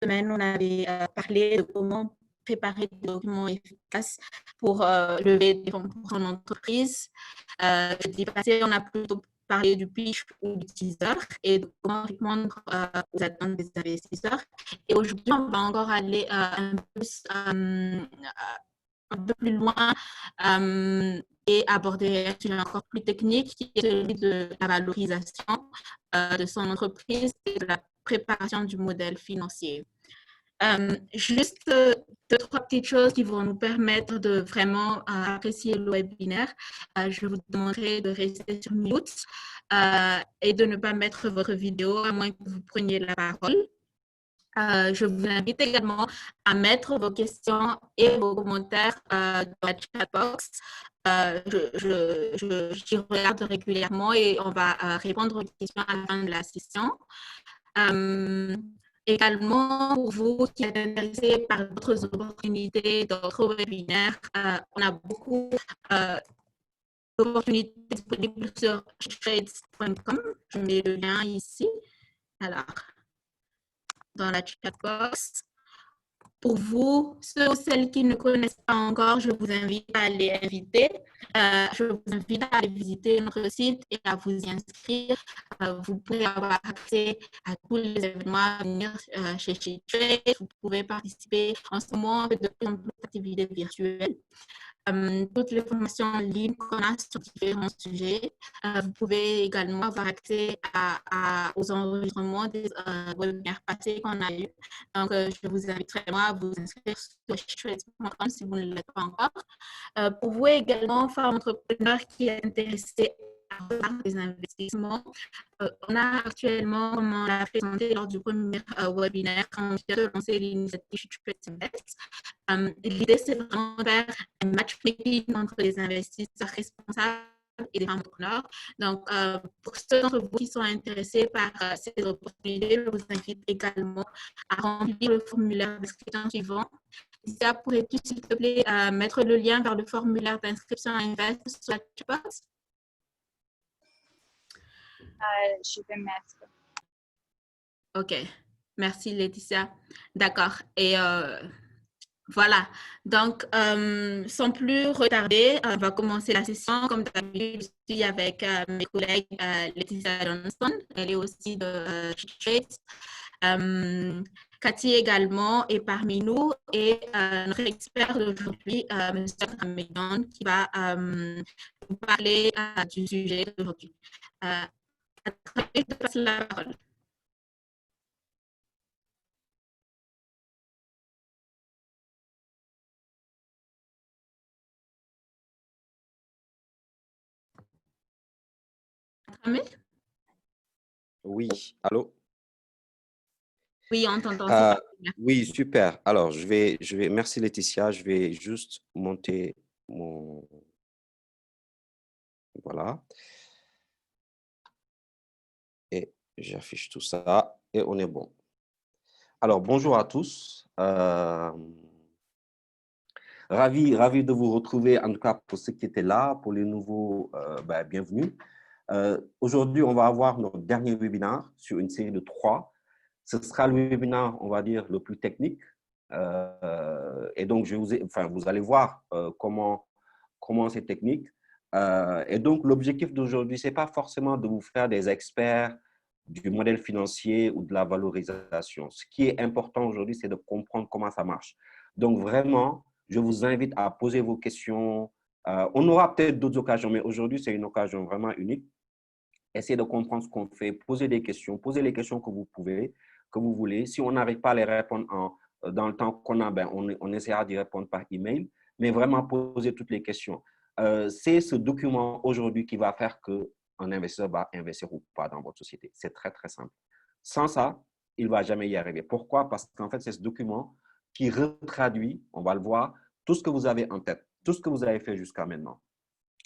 Semaine, on avait parlé de comment préparer des documents efficaces pour lever des fonds pour son entreprise. Jeudi passé, on a plutôt parlé du pitch ou du teaser et de comment répondre aux attentes des investisseurs. Et aujourd'hui, on va encore aller un peu plus loin et aborder un sujet encore plus technique qui est celui de la valorisation de son entreprise et de la préparation du modèle financier. Juste deux, trois petites choses qui vont nous permettre de vraiment apprécier le webinaire. Je vous demanderai de rester sur mute et de ne pas mettre votre vidéo à moins que vous preniez la parole. Je vous invite également à mettre vos questions et vos commentaires dans la chat box. J'y regarde régulièrement et on va répondre aux questions à la fin de la session. Également, pour vous qui êtes intéressés par d'autres opportunités, d'autres webinaires, on a beaucoup d'opportunités disponibles sur trades.com. Je mets le lien ici. Alors, dans la chat box. Pour vous, ceux ou celles qui ne connaissent pas encore, je vous invite à les inviter. Je vous invite à aller visiter notre site et à vous y inscrire. Vous pouvez avoir accès à tous les événements à venir chez Trade. Vous pouvez participer en ce moment de plus en plus d'activités virtuelles. Toutes les formations en ligne qu'on a sur différents sujets. Vous pouvez également avoir accès aux enregistrements des webinaires passés qu'on a eu. Donc, je vous invite vraiment à vous inscrire sur trades.com si vous ne l'êtes pas encore. Pour vous également, femme entrepreneur qui est intéressé à faire des investissements, on a actuellement, comme on l'a présenté lors du premier webinaire, quand on vient de lancer l'initiative TradeInvest. L'idée, c'est vraiment de faire un matchmaking entre les investisseurs responsables et les entrepreneurs. Donc, pour ceux d'entre vous qui sont intéressés par ces opportunités, je vous invite également à remplir le formulaire d'inscription suivant. Lisa, pourrais-tu, s'il te plaît, mettre le lien vers le formulaire d'inscription à Invest sur la chatbox? Je vais mettre. OK. Merci, Laetitia. D'accord. Et voilà. Donc, sans plus retarder, on va commencer la session. Comme d'habitude, je suis avec mes collègues Laetitia Johnson. Elle est aussi de Trade. Cathy également est parmi nous et notre expert d'aujourd'hui, M. Amélion, qui va vous parler du sujet d'aujourd'hui. Je te passe la parole. Oui, allô? Oui, on t'entend. Oui, super. Alors, merci Laetitia, je vais juste monter mon... Voilà. Et j'affiche tout ça et on est bon. Alors, bonjour à tous. Ravi de vous retrouver, en tout cas pour ceux qui étaient là, pour les nouveaux, bienvenue. Aujourd'hui, on va avoir notre dernier webinaire sur une série de 3. Ce sera le webinaire, on va dire, le plus technique. Et donc, vous allez voir comment c'est technique. Et donc, l'objectif d'aujourd'hui, ce n'est pas forcément de vous faire des experts du modèle financier ou de la valorisation. Ce qui est important aujourd'hui, c'est de comprendre comment ça marche. Donc, vraiment, je vous invite à poser vos questions. On aura peut-être d'autres occasions, mais aujourd'hui, c'est une occasion vraiment unique. Essayez de comprendre ce qu'on fait, posez des questions, posez les questions que vous pouvez, que vous voulez. Si on n'arrive pas à les répondre dans le temps qu'on a, on essaiera d'y répondre par email, mais vraiment poser toutes les questions. C'est ce document aujourd'hui qui va faire qu'un investisseur va investir ou pas dans votre société. C'est très, très simple. Sans ça, il ne va jamais y arriver. Pourquoi? Parce qu'en fait, c'est ce document qui retraduit, on va le voir, tout ce que vous avez en tête, tout ce que vous avez fait jusqu'à maintenant.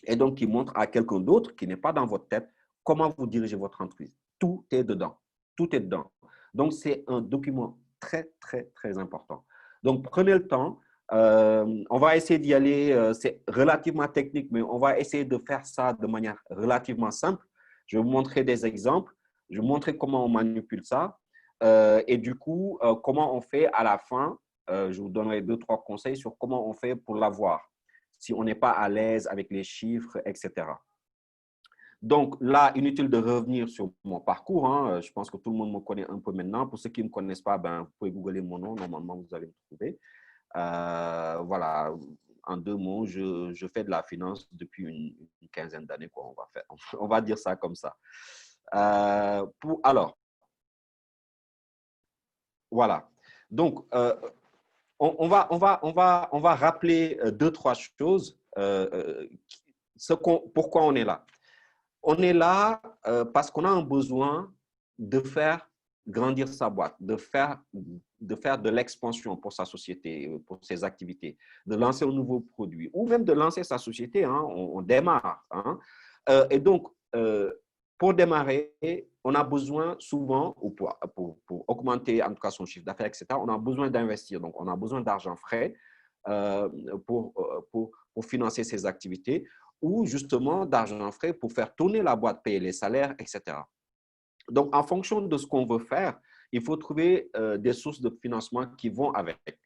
Et donc, qui montre à quelqu'un d'autre qui n'est pas dans votre tête comment vous dirigez votre entreprise. Tout est dedans. Tout est dedans. Donc, c'est un document très, très, très important. Donc, prenez le temps. On va essayer d'y aller, c'est relativement technique, mais on va essayer de faire ça de manière relativement simple. Je vais vous montrer des exemples, je vais vous montrer comment on manipule ça et du coup, comment on fait à la fin. Je vous donnerai 2-3 conseils sur comment on fait pour l'avoir, si on n'est pas à l'aise avec les chiffres, etc. Donc là, inutile de revenir sur mon parcours. Hein. Je pense que tout le monde me connaît un peu maintenant. Pour ceux qui ne me connaissent pas, ben, vous pouvez googler mon nom. Normalement, vous allez me trouver. Voilà, en 2 mots, je fais de la finance depuis une quinzaine d'années. On va dire ça comme ça. Alors, voilà. Donc, on va rappeler 2-3 choses. Pourquoi on est là? On est là parce qu'on a un besoin de faire grandir sa boîte, de faire de l'expansion pour sa société, pour ses activités, de lancer un nouveau produit ou même de lancer sa société. Hein, on démarre. Hein. Et donc, pour démarrer, on a besoin souvent, ou pour augmenter en tout cas son chiffre d'affaires, etc., on a besoin d'investir. Donc, on a besoin d'argent frais pour financer ses activités ou justement d'argent frais pour faire tourner la boîte, payer les salaires, etc. Donc, en fonction de ce qu'on veut faire, il faut trouver des sources de financement qui vont avec.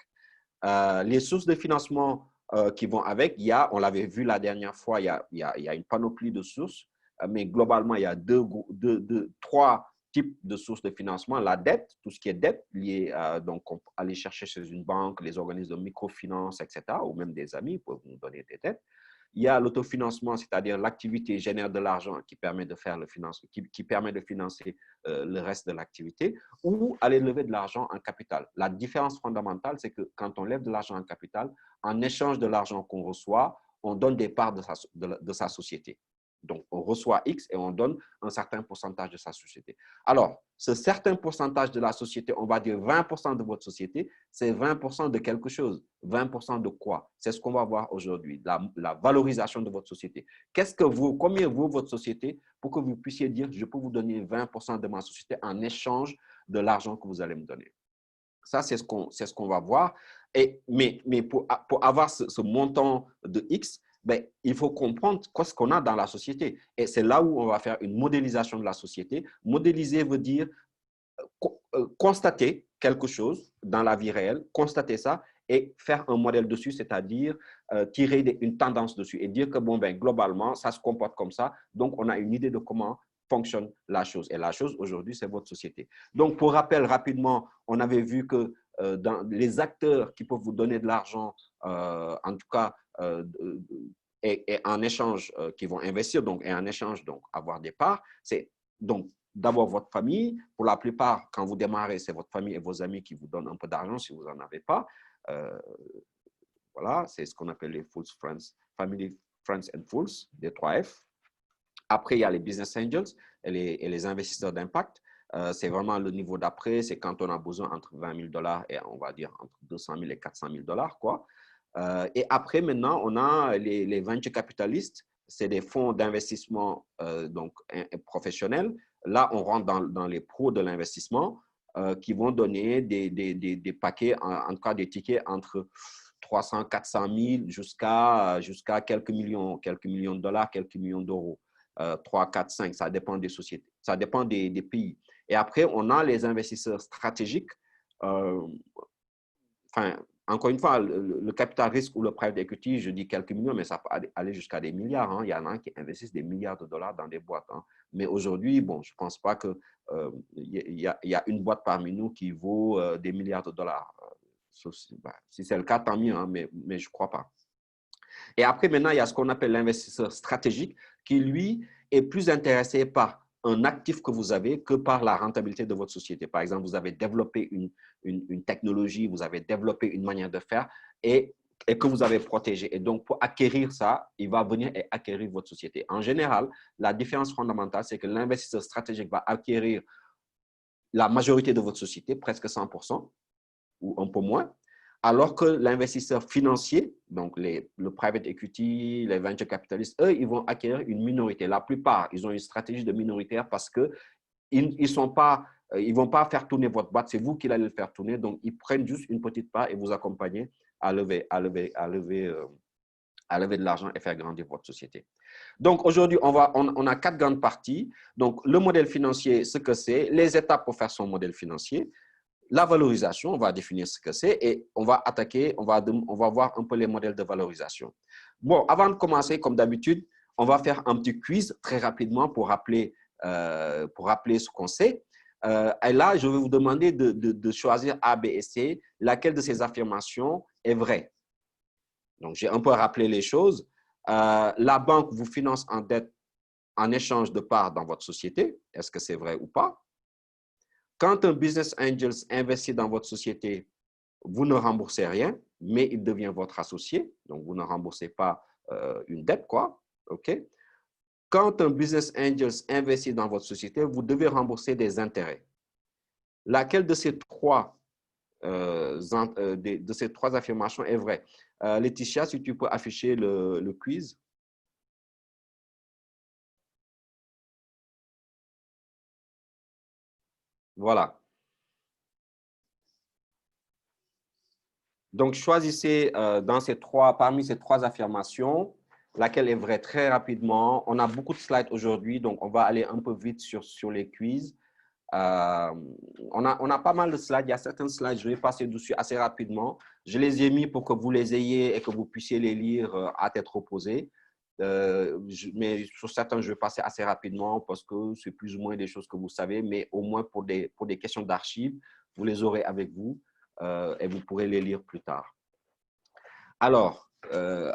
Les sources de financement qui vont avec, on l'avait vu la dernière fois, il y a une panoplie de sources, mais globalement, il y a 3 types de sources de financement. La dette, tout ce qui est dette, liée donc aller chercher chez une banque, les organismes de microfinance, etc., ou même des amis peuvent nous donner des dettes. Il y a l'autofinancement, c'est-à-dire l'activité génère de l'argent qui permet de faire le financement, qui permet de financer le reste de l'activité, ou aller lever de l'argent en capital. La différence fondamentale, c'est que quand on lève de l'argent en capital, en échange de l'argent qu'on reçoit, on donne des parts de sa société. Donc, on reçoit X et on donne un certain pourcentage de sa société. Alors, ce certain pourcentage de la société, on va dire 20% de votre société, c'est 20% de quelque chose. 20% de quoi? C'est ce qu'on va voir aujourd'hui, la valorisation de votre société. Combien vaut votre société pour que vous puissiez dire, je peux vous donner 20% de ma société en échange de l'argent que vous allez me donner. Ça, c'est ce qu'on va voir. Mais pour avoir ce montant de X, ben, il faut comprendre ce qu'on a dans la société. Et c'est là où on va faire une modélisation de la société. Modéliser veut dire constater quelque chose dans la vie réelle, constater ça et faire un modèle dessus, c'est-à-dire tirer une tendance dessus et dire que bon, ben, globalement, ça se comporte comme ça. Donc, on a une idée de comment fonctionne la chose. Et la chose, aujourd'hui, c'est votre société. Donc, pour rappel, rapidement, on avait vu que dans les acteurs qui peuvent vous donner de l'argent, en tout cas, et en échange, qui vont investir, donc, et en échange, donc, avoir des parts, c'est donc d'abord votre famille. Pour la plupart, quand vous démarrez, c'est votre famille et vos amis qui vous donnent un peu d'argent si vous n'en avez pas. Voilà, c'est ce qu'on appelle les Fools Friends, Family, Friends and Fools, les 3F. Après, il y a les business angels et les investisseurs d'impact. C'est vraiment le niveau d'après, c'est quand on a besoin entre $20 000 et on va dire entre 200 000 et 400 000 $, quoi. Et après, maintenant, on a les venture capitalistes, c'est des fonds d'investissement donc professionnels. Là, on rentre dans les pros de l'investissement qui vont donner des paquets, en tout cas des tickets entre 300, 400 000 jusqu'à quelques millions de dollars, quelques millions d'euros. 3, 4, 5, ça dépend des sociétés, ça dépend des pays. Et après, on a les investisseurs stratégiques. Enfin, encore une fois, le capital risque ou le private equity, je dis quelques millions, mais ça peut aller jusqu'à des milliards. Hein. Il y en a qui investissent des milliards de dollars dans des boîtes. Hein. Mais aujourd'hui, bon, je ne pense pas qu'il y a une boîte parmi nous qui vaut des milliards de dollars. Si c'est le cas, tant mieux, hein, mais je ne crois pas. Et après, maintenant, il y a ce qu'on appelle l'investisseur stratégique qui, lui, est plus intéressé par un actif que vous avez que par la rentabilité de votre société. Par exemple, vous avez développé une technologie, vous avez développé une manière de faire et que vous avez protégé. Et donc, pour acquérir ça, il va venir et acquérir votre société. En général, la différence fondamentale, c'est que l'investisseur stratégique va acquérir la majorité de votre société, presque 100% ou un peu moins, alors que l'investisseur financier, donc le private equity, les venture capitalistes, eux, ils vont acquérir une minorité. La plupart, ils ont une stratégie de minoritaire parce qu'ils ne vont pas faire tourner votre boîte, c'est vous qui allez le faire tourner. Donc, ils prennent juste une petite part et vous accompagnez à lever de l'argent et faire grandir votre société. Donc, aujourd'hui, on a 4 grandes parties. Donc, le modèle financier, ce que c'est, les étapes pour faire son modèle financier, la valorisation, on va définir ce que c'est et on va attaquer, on va voir un peu les modèles de valorisation. Bon, avant de commencer, comme d'habitude, on va faire un petit quiz très rapidement pour rappeler ce qu'on sait. Et là, je vais vous demander de choisir A, B et C. Laquelle de ces affirmations est vraie? Donc, j'ai un peu rappelé les choses. La banque vous finance en dette en échange de parts dans votre société. Est-ce que c'est vrai ou pas? Quand un business angel investit dans votre société, vous ne remboursez rien, mais il devient votre associé. Donc, vous ne remboursez pas une dette, quoi. OK? Quand un business angel investit dans votre société, vous devez rembourser des intérêts. Laquelle de ces trois affirmations est vraie? Laetitia, si tu peux afficher le quiz. Voilà. Donc, choisissez parmi ces trois affirmations, laquelle est vraie très rapidement. On a beaucoup de slides aujourd'hui, donc on va aller un peu vite sur les quiz. On a pas mal de slides. Il y a certains slides, je vais passer dessus assez rapidement. Je les ai mis pour que vous les ayez et que vous puissiez les lire à tête reposée. Mais sur certains, je vais passer assez rapidement parce que c'est plus ou moins des choses que vous savez, mais au moins pour des questions d'archives, vous les aurez avec vous et vous pourrez les lire plus tard. Alors,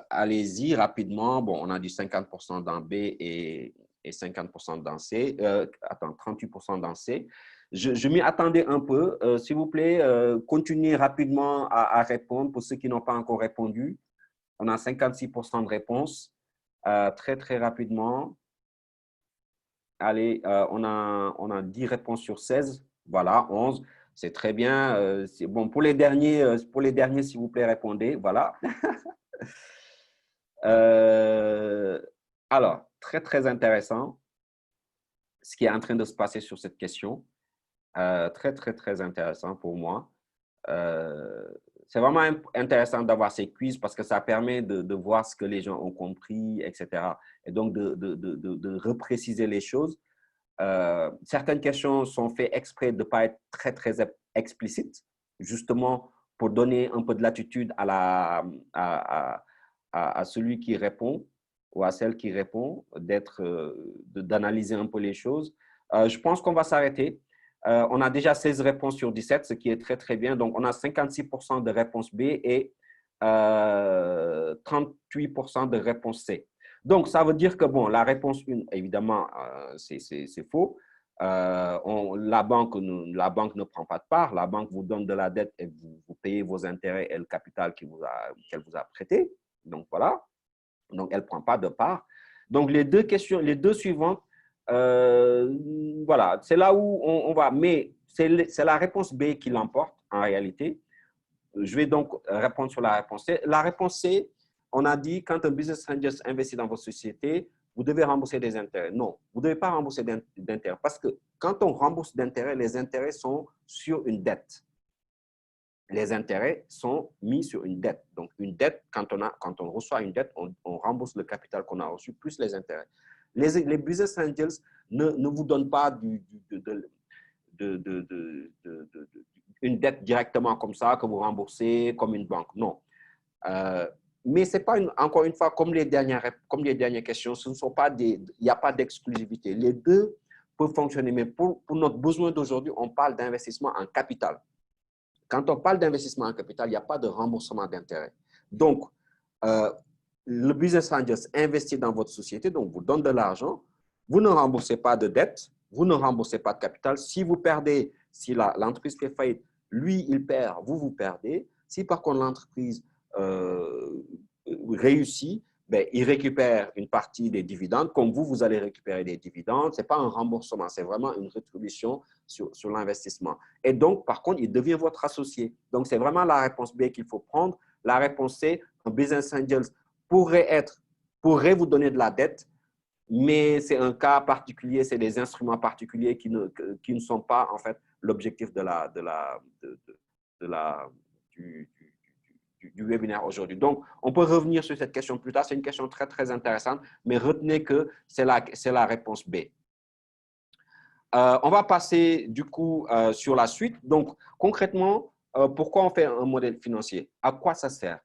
allez-y rapidement. Bon, on a dit 50% dans B et 50% dans C. 38% dans C. Je m'y attendais un peu. S'il vous plaît, continuez rapidement à répondre pour ceux qui n'ont pas encore répondu. On a 56% de réponses. Très, très rapidement. Allez, on a 10 réponses sur 16. Voilà, 11. C'est très bien. C'est bon. Pour les derniers, s'il vous plaît, répondez. Voilà. Alors, très, très intéressant ce qui est en train de se passer sur cette question. Très, très, très intéressant pour moi. C'est vraiment intéressant d'avoir ces quiz parce que ça permet de voir ce que les gens ont compris, etc. Et donc, de repréciser les choses. Certaines questions sont faites exprès de ne pas être très, très explicites, justement pour donner un peu de latitude à celui qui répond ou à celle qui répond, d'analyser un peu les choses. Je pense qu'on va s'arrêter. On a déjà 16 réponses sur 17, ce qui est très, très bien. Donc, on a 56% de réponse B et 38% de réponse C. Donc, ça veut dire que, bon, la réponse 1, évidemment, c'est faux. La banque ne prend pas de part. La banque vous donne de la dette et vous payez vos intérêts et le capital qu'elle vous a prêté. Donc, voilà. Donc, elle ne prend pas de part. Donc, les deux suivantes, voilà, c'est là où on va. Mais c'est la réponse B qui l'emporte en réalité. Je vais donc répondre sur la réponse C. La réponse C, on a dit, quand un business angel investit dans votre société, vous devez rembourser des intérêts. Non, vous ne devez pas rembourser d'intérêts parce que quand on rembourse d'intérêts, les intérêts sont sur une dette. Les intérêts sont mis sur une dette. Donc, une dette, quand on reçoit une dette, on rembourse le capital qu'on a reçu plus les intérêts. Les business angels ne vous donnent pas une dette directement comme ça que vous remboursez comme une banque. Non. Mais ce n'est pas, encore une fois, comme les dernières questions, il n'y a pas d'exclusivité. Les deux peuvent fonctionner. Mais pour notre besoin d'aujourd'hui, on parle d'investissement en capital. Quand on parle d'investissement en capital, il n'y a pas de remboursement d'intérêt. Donc, le business angel investit dans votre société, donc vous donne de l'argent, vous ne remboursez pas de dette, vous ne remboursez pas de capital. Si vous perdez, si l'entreprise fait faillite, lui, il perd, vous perdez. Si par contre l'entreprise réussit, ben, il récupère une partie des dividendes, comme vous allez récupérer des dividendes. Ce n'est pas un remboursement, c'est vraiment une rétribution sur l'investissement. Et donc, par contre, il devient votre associé. Donc, c'est vraiment la réponse B qu'il faut prendre. La réponse C, un business angel pourrait vous donner de la dette, mais c'est un cas particulier, c'est des instruments particuliers qui ne sont pas, en fait, l'objectif du webinaire aujourd'hui. Donc, on peut revenir sur cette question plus tard. C'est une question très, très intéressante, mais retenez que c'est la réponse B. On va passer du coup sur la suite. Donc, concrètement, pourquoi on fait un modèle financier? À quoi ça sert?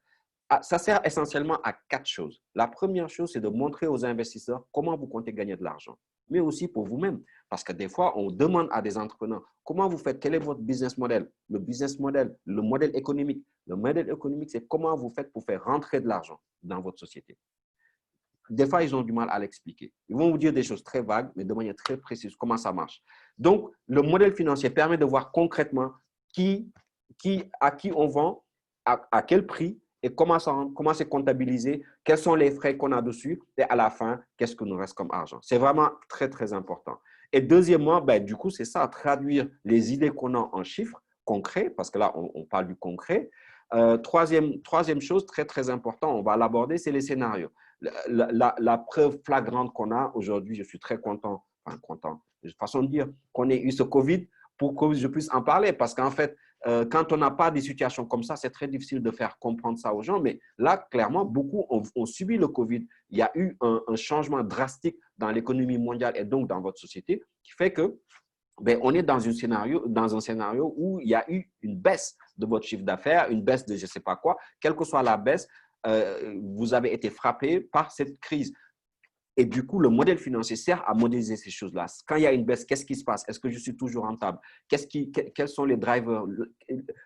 Ça sert essentiellement à 4 choses. La première chose, c'est de montrer aux investisseurs comment vous comptez gagner de l'argent, mais aussi pour vous-même. Parce que des fois, on demande à des entrepreneurs, comment vous faites, quel est votre business model? Le business model, le modèle économique. Le modèle économique, c'est comment vous faites pour faire rentrer de l'argent dans votre société. Des fois, ils ont du mal à l'expliquer. Ils vont vous dire des choses très vagues, mais de manière très précise, comment ça marche. Donc, le modèle financier permet de voir concrètement à qui on vend, à quel prix et comment c'est comptabilisé, quels sont les frais qu'on a dessus et à la fin, qu'est-ce que nous reste comme argent. C'est vraiment très, très important. Et deuxièmement, du coup, c'est ça, traduire les idées qu'on a en chiffres concrets, parce que là, on parle du concret. Troisième chose, très, très important, on va l'aborder, c'est les scénarios. La preuve flagrante qu'on a aujourd'hui, je suis très content, de façon de dire, qu'on ait eu ce COVID pour que je puisse en parler. Parce qu'en fait, quand on n'a pas des situations comme ça, c'est très difficile de faire comprendre ça aux gens. Mais là, clairement, beaucoup ont subi le COVID. Il y a eu un changement drastique dans l'économie mondiale et donc dans votre société qui fait que on est dans un scénario où il y a eu une baisse de votre chiffre d'affaires, une baisse de je ne sais pas quoi. Quelle que soit la baisse, vous avez été frappé par cette crise. Et du coup, le modèle financier sert à modéliser ces choses-là. Quand il y a une baisse, qu'est-ce qui se passe? Est-ce que je suis toujours rentable? Quels sont les drivers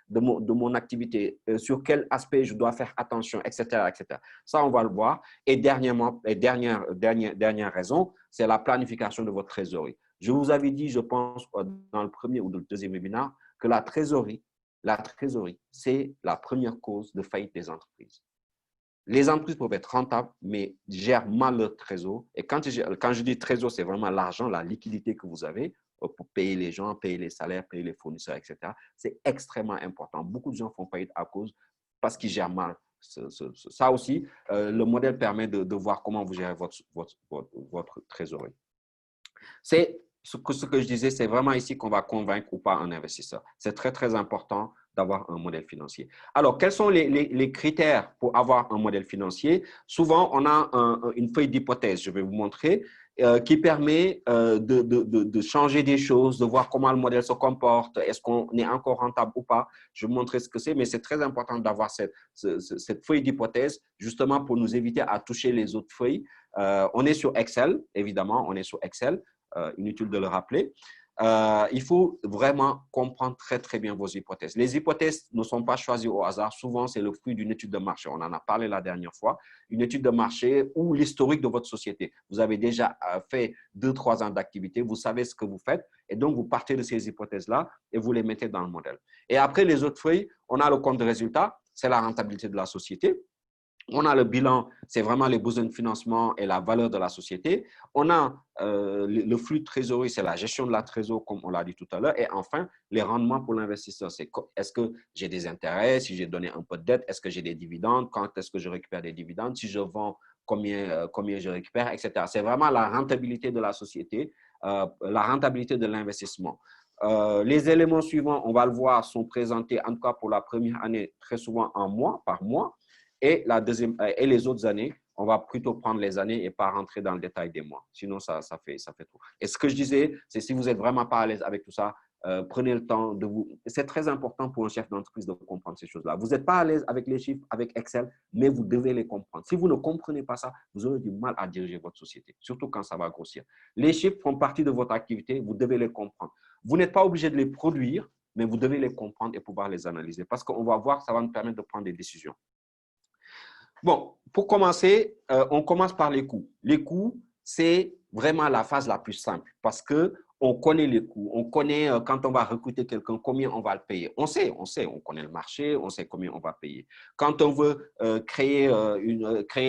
de mon activité? Sur quel aspect je dois faire attention, etc., etc. Ça, on va le voir. Et dernière raison, c'est la planification de votre trésorerie. Je vous avais dit, je pense, dans le premier ou le deuxième webinaire, que la trésorerie, c'est la première cause de faillite des entreprises. Les entreprises peuvent être rentables, mais gèrent mal leur trésor. Et quand je dis trésor, c'est vraiment l'argent, la liquidité que vous avez pour payer les gens, payer les salaires, payer les fournisseurs, etc. C'est extrêmement important. Beaucoup de gens font faillite parce qu'ils gèrent mal. Ça aussi, le modèle permet de voir comment vous gérez votre trésorerie. C'est ce que je disais, c'est vraiment ici qu'on va convaincre ou pas un investisseur. C'est très, très important d'avoir un modèle financier. Alors, quels sont les critères pour avoir un modèle financier? Souvent, on a une feuille d'hypothèse, je vais vous montrer, qui permet de changer des choses, de voir comment le modèle se comporte, est-ce qu'on est encore rentable ou pas. Je vais vous montrer ce que c'est, mais c'est très important d'avoir cette feuille d'hypothèse, justement pour nous éviter à toucher les autres feuilles. On est sur Excel, évidemment, on est sur Excel. Inutile de le rappeler. Il faut vraiment comprendre très, très bien vos hypothèses. Les hypothèses ne sont pas choisies au hasard. Souvent, c'est le fruit d'une étude de marché. On en a parlé la dernière fois. Une étude de marché ou l'historique de votre société. Vous avez déjà fait 2-3 ans d'activité. Vous savez ce que vous faites. Et donc, vous partez de ces hypothèses-là et vous les mettez dans le modèle. Et après, les autres feuilles, on a le compte de résultat. C'est la rentabilité de la société. On a le bilan, c'est vraiment les besoins de financement et la valeur de la société. On a le flux de trésorerie, c'est la gestion de la trésorerie, comme on l'a dit tout à l'heure. Et enfin, les rendements pour l'investisseur, c'est est-ce que j'ai des intérêts, si j'ai donné un peu de dette, est-ce que j'ai des dividendes, quand est-ce que je récupère des dividendes, si je vends, combien je récupère, etc. C'est vraiment la rentabilité de la société, la rentabilité de l'investissement. Les éléments suivants, on va le voir, sont présentés, en tout cas pour la première année, très souvent par mois. Et les autres années, on va plutôt prendre les années et pas rentrer dans le détail des mois. Sinon, ça fait trop. Et ce que je disais, c'est si vous n'êtes vraiment pas à l'aise avec tout ça, prenez le temps de vous… C'est très important pour un chef d'entreprise de comprendre ces choses-là. Vous n'êtes pas à l'aise avec les chiffres, avec Excel, mais vous devez les comprendre. Si vous ne comprenez pas ça, vous aurez du mal à diriger votre société, surtout quand ça va grossir. Les chiffres font partie de votre activité, vous devez les comprendre. Vous n'êtes pas obligé de les produire, mais vous devez les comprendre et pouvoir les analyser parce qu'on va voir, ça va nous permettre de prendre des décisions. Bon, pour commencer, on commence par les coûts. Les coûts, c'est vraiment la phase la plus simple parce qu'on connaît les coûts. On connaît quand on va recruter quelqu'un, combien on va le payer. On sait, on connaît le marché, on sait combien on va payer. Quand on veut créer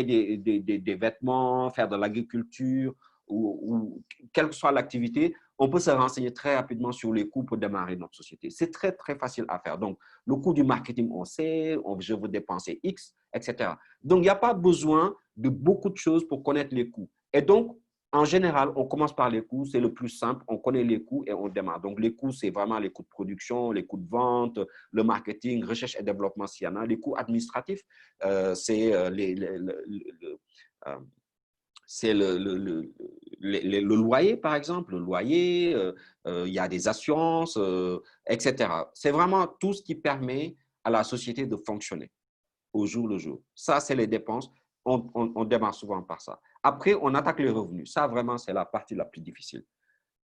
des vêtements, faire de l'agriculture ou quelle que soit l'activité, on peut se renseigner très rapidement sur les coûts pour démarrer notre société. C'est très, très facile à faire. Donc, le coût du marketing, on sait, je veux dépenser X, etc. Donc, il n'y a pas besoin de beaucoup de choses pour connaître les coûts. Et donc, En général, on commence par les coûts, c'est le plus simple, on connaît les coûts et on démarre. Donc, les coûts, c'est vraiment les coûts de production, les coûts de vente, le marketing, recherche et développement s'il y en a. Les coûts administratifs, c'est c'est le loyer, par exemple, le loyer, il y a des assurances, etc. C'est vraiment tout ce qui permet à la société de fonctionner au jour le jour. Ça, c'est les dépenses. On démarre souvent par ça. Après, on attaque les revenus. Ça, vraiment, c'est la partie la plus difficile.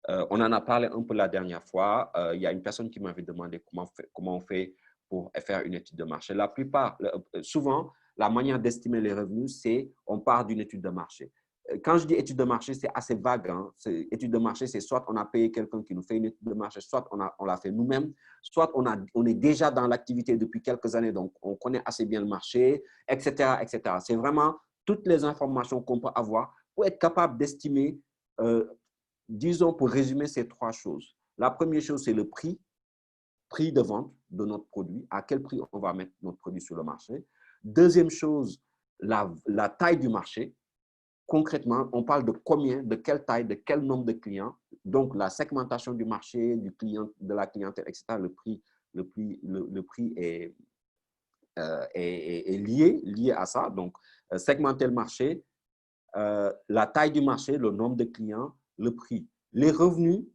On en a parlé un peu la dernière fois. Il y a une personne qui m'avait demandé comment on fait pour faire une étude de marché. La plupart, souvent, la manière d'estimer les revenus, c'est on part d'une étude de marché. Quand je dis étude de marché, c'est assez vague. Hein. Étude de marché, c'est soit on a payé quelqu'un qui nous fait une étude de marché, soit on l'a fait nous-mêmes, soit on est déjà dans l'activité depuis quelques années, donc on connaît assez bien le marché, etc., etc. C'est vraiment toutes les informations qu'on peut avoir pour être capable d'estimer, disons, pour résumer ces trois choses. La première chose, c'est le prix de vente de notre produit, à quel prix on va mettre notre produit sur le marché. Deuxième chose, la taille du marché. Concrètement, on parle de combien, de quelle taille, de quel nombre de clients. Donc, la segmentation du marché, du client, de la clientèle, etc. Le prix est lié à ça. Donc, segmenter le marché, la taille du marché, le nombre de clients, le prix. Les revenus,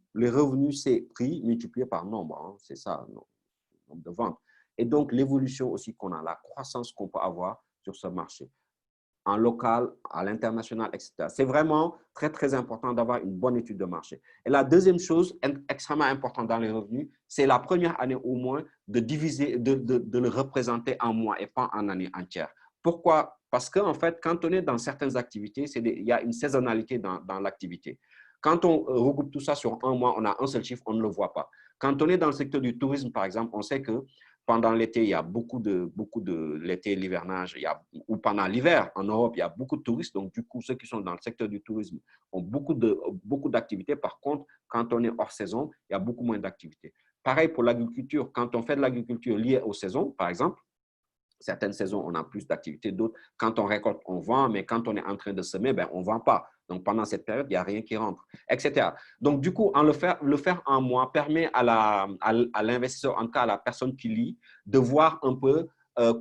c'est prix multiplié par nombre. Hein, c'est ça, le nombre de ventes. Et donc, l'évolution aussi qu'on a, la croissance qu'on peut avoir sur ce marché, en local, à l'international, etc. C'est vraiment très, très important d'avoir une bonne étude de marché. Et la deuxième chose extrêmement importante dans les revenus, c'est la première année au moins de diviser, de le représenter en mois et pas en année entière. Pourquoi? Parce qu'en fait, quand on est dans certaines activités, il y a une saisonnalité dans l'activité. Quand on regroupe tout ça sur un mois, on a un seul chiffre, on ne le voit pas. Quand on est dans le secteur du tourisme, par exemple, on sait que pendant l'été, il y a beaucoup de l'été, l'hivernage, ou pendant l'hiver, en Europe, il y a beaucoup de touristes. Donc, du coup, ceux qui sont dans le secteur du tourisme ont beaucoup d'activités. Par contre, quand on est hors saison, il y a beaucoup moins d'activités. Pareil pour l'agriculture. Quand on fait de l'agriculture liée aux saisons, par exemple, certaines saisons, on a plus d'activités, d'autres, quand on récolte, on vend, mais quand on est en train de semer, ben, on ne vend pas. Donc, pendant cette période, il n'y a rien qui rentre, etc. Donc, du coup, le faire en mois permet à l'investisseur, en tout cas à la personne qui lit, de voir un peu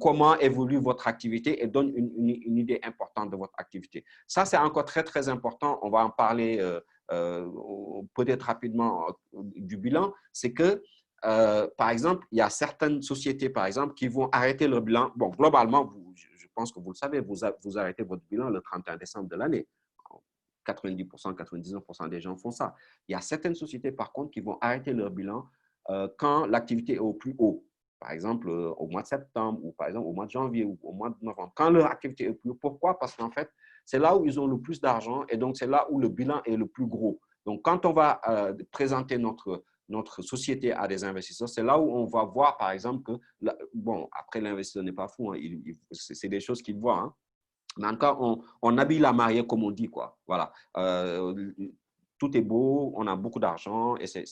comment évolue votre activité et donne une idée importante de votre activité. Ça, c'est encore très, très important. On va en parler peut-être rapidement du bilan. C'est que par exemple, il y a certaines sociétés, par exemple, qui vont arrêter leur bilan. Bon, globalement, je pense que vous le savez, vous arrêtez votre bilan le 31 décembre de l'année. 90%, 99% des gens font ça. Il y a certaines sociétés, par contre, qui vont arrêter leur bilan quand l'activité est au plus haut. Par exemple, au mois de septembre ou par exemple au mois de janvier ou au mois de novembre. Quand leur activité est plus haut, pourquoi? Parce qu'en fait, c'est là où ils ont le plus d'argent et donc c'est là où le bilan est le plus gros. Donc, quand on va présenter notre société à des investisseurs, c'est là où on va voir, par exemple, que, bon, après, l'investisseur n'est pas fou, hein, c'est des choses qu'il voit, hein. Mais en tout cas, on habille la mariée comme on dit, quoi. Voilà. Tout est beau, on a beaucoup d'argent et c'est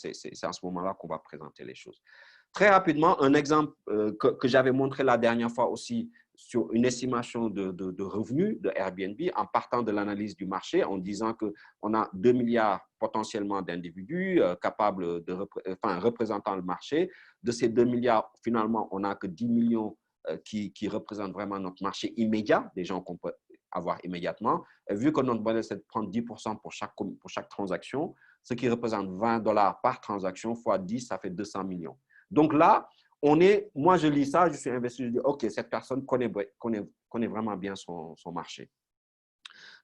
à ce moment-là qu'on va présenter les choses. Très rapidement, un exemple que j'avais montré la dernière fois aussi sur une estimation de revenus de Airbnb en partant de l'analyse du marché, en disant qu'on a 2 milliards potentiellement d'individus capables représentant le marché. De ces 2 milliards, finalement, on n'a que 10 millions qui représentent vraiment notre marché immédiat, des gens qu'on peut avoir immédiatement. Et vu que notre modèle, c'est de prendre 10% pour chaque transaction, ce qui représente $20 par transaction fois 10, ça fait 200 millions. Donc là, moi je lis ça, je suis investisseur, je dis, OK, cette personne connaît vraiment bien son marché.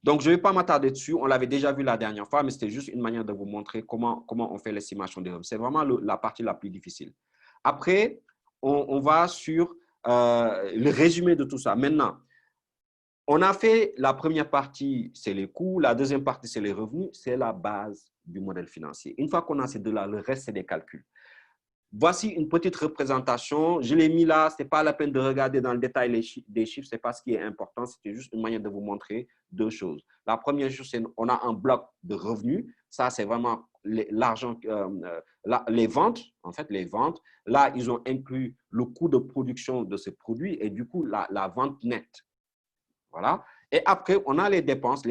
Donc, je ne vais pas m'attarder dessus. On l'avait déjà vu la dernière fois, mais c'était juste une manière de vous montrer comment on fait l'estimation des revenus. C'est vraiment la partie la plus difficile. Après, on va sur le résumé de tout ça. Maintenant, on a fait la première partie, c'est les coûts. La deuxième partie, c'est les revenus. C'est la base du modèle financier. Une fois qu'on a ces deux-là, le reste, c'est des calculs. Voici une petite représentation. Je l'ai mis là. Ce n'est pas la peine de regarder dans le détail des chiffres. Ce n'est pas ce qui est important. C'était juste une manière de vous montrer deux choses. La première chose, c'est qu'on a un bloc de revenus. Ça, c'est vraiment l'argent, les ventes, en fait, les ventes. Là, ils ont inclus le coût de production de ces produits et du coup, la vente nette. Voilà. Et après, on a les dépenses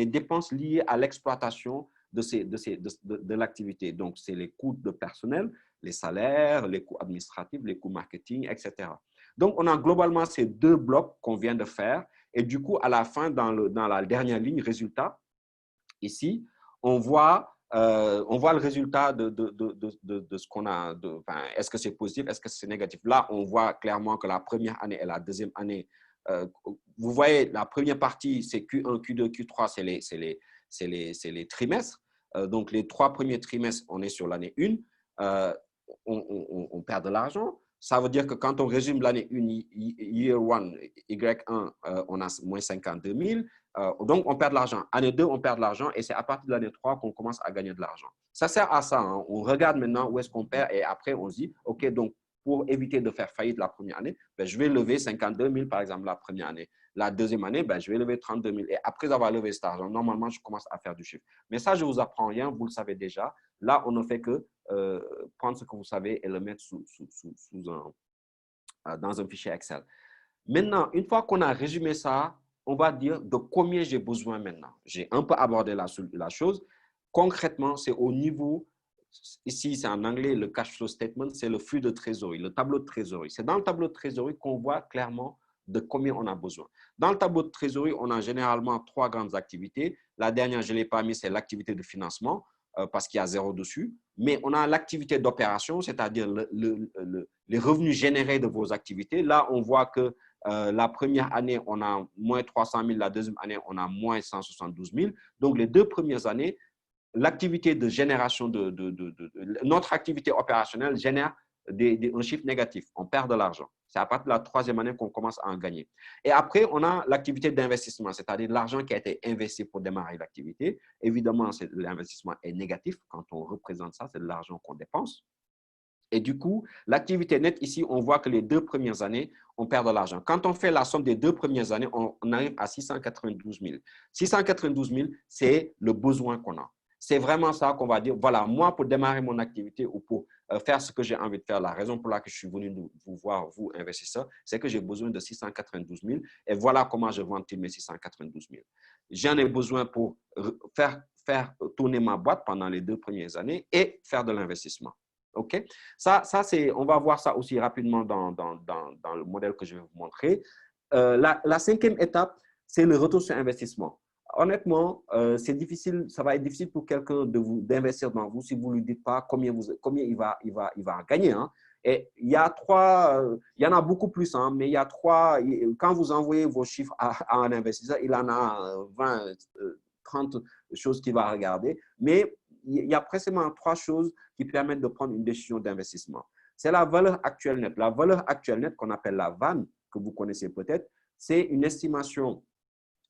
liées à l'exploitation de l'activité. Donc, c'est les coûts de personnel, les salaires, les coûts administratifs, les coûts marketing, etc. Donc, on a globalement ces deux blocs qu'on vient de faire. Et du coup, à la fin, dans la dernière ligne, résultat, ici, on voit le résultat de ce qu'on a. Est-ce que c'est positif? Est-ce que c'est négatif? Là, on voit clairement que la première année et la deuxième année, vous voyez, la première partie, c'est Q1, Q2, Q3, c'est les trimestres. Donc, les 3 premiers trimestres, on est sur l'année 1. On perd de l'argent. Ça veut dire que quand on résume l'année 1, year 1, Y1, on a moins 52 000. Donc, on perd de l'argent. Année 2, on perd de l'argent et c'est à partir de l'année 3 qu'on commence à gagner de l'argent. Ça sert à ça. Hein. On regarde maintenant où est-ce qu'on perd et après, on se dit, OK, donc, pour éviter de faire faillite la première année, ben, je vais lever 52 000, par exemple, la première année. La deuxième année, ben, je vais lever 32 000. Et après avoir levé cet argent, normalement, je commence à faire du chiffre. Mais ça, je ne vous apprends rien, vous le savez déjà. Là, on ne fait que prendre ce que vous savez et le mettre dans un fichier Excel. Maintenant, une fois qu'on a résumé ça, on va dire de combien j'ai besoin maintenant. J'ai un peu abordé la chose. Concrètement, c'est au niveau, ici c'est en anglais, le cash flow statement, c'est le flux de trésorerie, le tableau de trésorerie. C'est dans le tableau de trésorerie qu'on voit clairement de combien on a besoin. Dans le tableau de trésorerie, on a généralement 3 grandes activités. La dernière, je ne l'ai pas mis, c'est l'activité de financement parce qu'il y a 0 dessus. Mais on a l'activité d'opération, c'est-à-dire les revenus générés de vos activités. Là, on voit que la première année, on a moins 300 000. La deuxième année, on a moins 172 000. Donc, les 2 premières années, l'activité de génération notre activité opérationnelle génère un chiffre négatif. On perd de l'argent. C'est à partir de la 3e année qu'on commence à en gagner. Et après, on a l'activité d'investissement, c'est-à-dire l'argent qui a été investi pour démarrer l'activité. Évidemment, l'investissement est négatif. Quand on représente ça, c'est de l'argent qu'on dépense. Et du coup, l'activité nette, ici, on voit que les 2 premières années, on perd de l'argent. Quand on fait la somme des 2 premières années, on arrive à 692 000. 692 000, c'est le besoin qu'on a. C'est vraiment ça qu'on va dire, voilà, moi, pour démarrer mon activité ou pour faire ce que j'ai envie de faire, la raison pour laquelle je suis venu vous voir, vous, investisseurs, c'est que j'ai besoin de 692 000 et voilà comment je ventile mes 692 000. J'en ai besoin pour faire tourner ma boîte pendant les 2 premières années et faire de l'investissement. OK? Ça on va voir ça aussi rapidement dans le modèle que je vais vous montrer. La 5e étape, c'est le retour sur investissement. Honnêtement, c'est difficile, ça va être difficile pour quelqu'un d'investir dans vous si vous ne lui dites pas combien il va gagner. Hein. Et il y en a beaucoup plus, hein, mais il y a 3, quand vous envoyez vos chiffres à un investisseur, il en a 20, 30 choses qu'il va regarder. Mais il y a précisément 3 choses qui permettent de prendre une décision d'investissement. C'est la valeur actuelle nette. La valeur actuelle nette qu'on appelle la VAN, que vous connaissez peut-être, c'est une estimation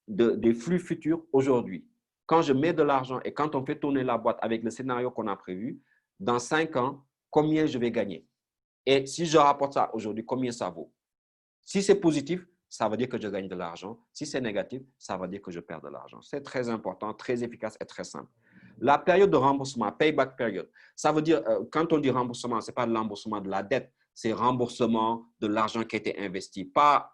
des flux futurs aujourd'hui. Quand je mets de l'argent et quand on fait tourner la boîte avec le scénario qu'on a prévu, dans 5 ans, combien je vais gagner? Et si je rapporte ça aujourd'hui, combien ça vaut? Si c'est positif, ça veut dire que je gagne de l'argent. Si c'est négatif, ça veut dire que je perds de l'argent. C'est très important, très efficace et très simple. La période de remboursement, payback period, ça veut dire, quand on dit remboursement, ce n'est pas le remboursement de la dette, c'est remboursement de l'argent qui a été investi. Pas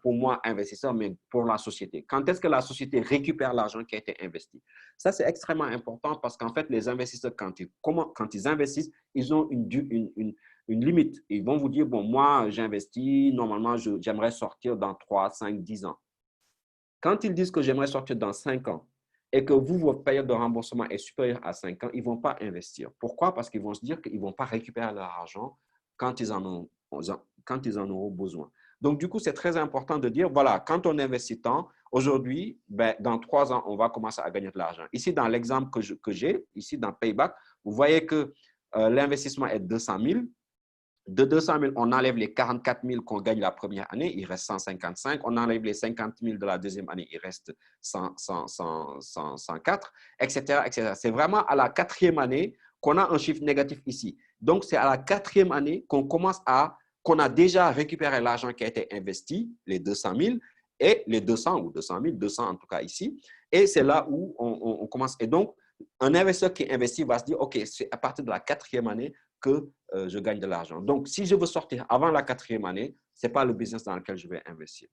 pour moi, investisseur, mais pour la société. Quand est-ce que la société récupère l'argent qui a été investi? Ça, c'est extrêmement important parce qu'en fait, les investisseurs, quand ils investissent, ils ont une limite. Ils vont vous dire, bon, moi, j'investis, normalement, j'aimerais sortir dans 3, 5, 10 ans. Quand ils disent que j'aimerais sortir dans 5 ans et que votre période de remboursement est supérieure à 5 ans, ils ne vont pas investir. Pourquoi? Parce qu'ils vont se dire qu'ils ne vont pas récupérer leur argent quand ils en auront besoin. Donc, du coup, c'est très important de dire, voilà, quand on investit tant, aujourd'hui, dans 3 ans, on va commencer à gagner de l'argent. Ici, dans l'exemple que j'ai, ici, dans Payback, vous voyez que l'investissement est 200 000. De 200 000, on enlève les 44 000 qu'on gagne la première année, il reste 155. On enlève les 50 000 de la deuxième année, il reste 104, etc., etc. C'est vraiment à la 4e année qu'on a un chiffre négatif ici. Donc, c'est à la 4e année qu'on a déjà récupéré l'argent qui a été investi, les 200 000, et les 200 ou 200 000, 200 en tout cas ici. Et c'est là où on commence. Et donc, un investisseur qui investit va se dire, OK, c'est à partir de la 4e année que je gagne de l'argent. Donc, si je veux sortir avant la 4e année, ce n'est pas le business dans lequel je vais investir.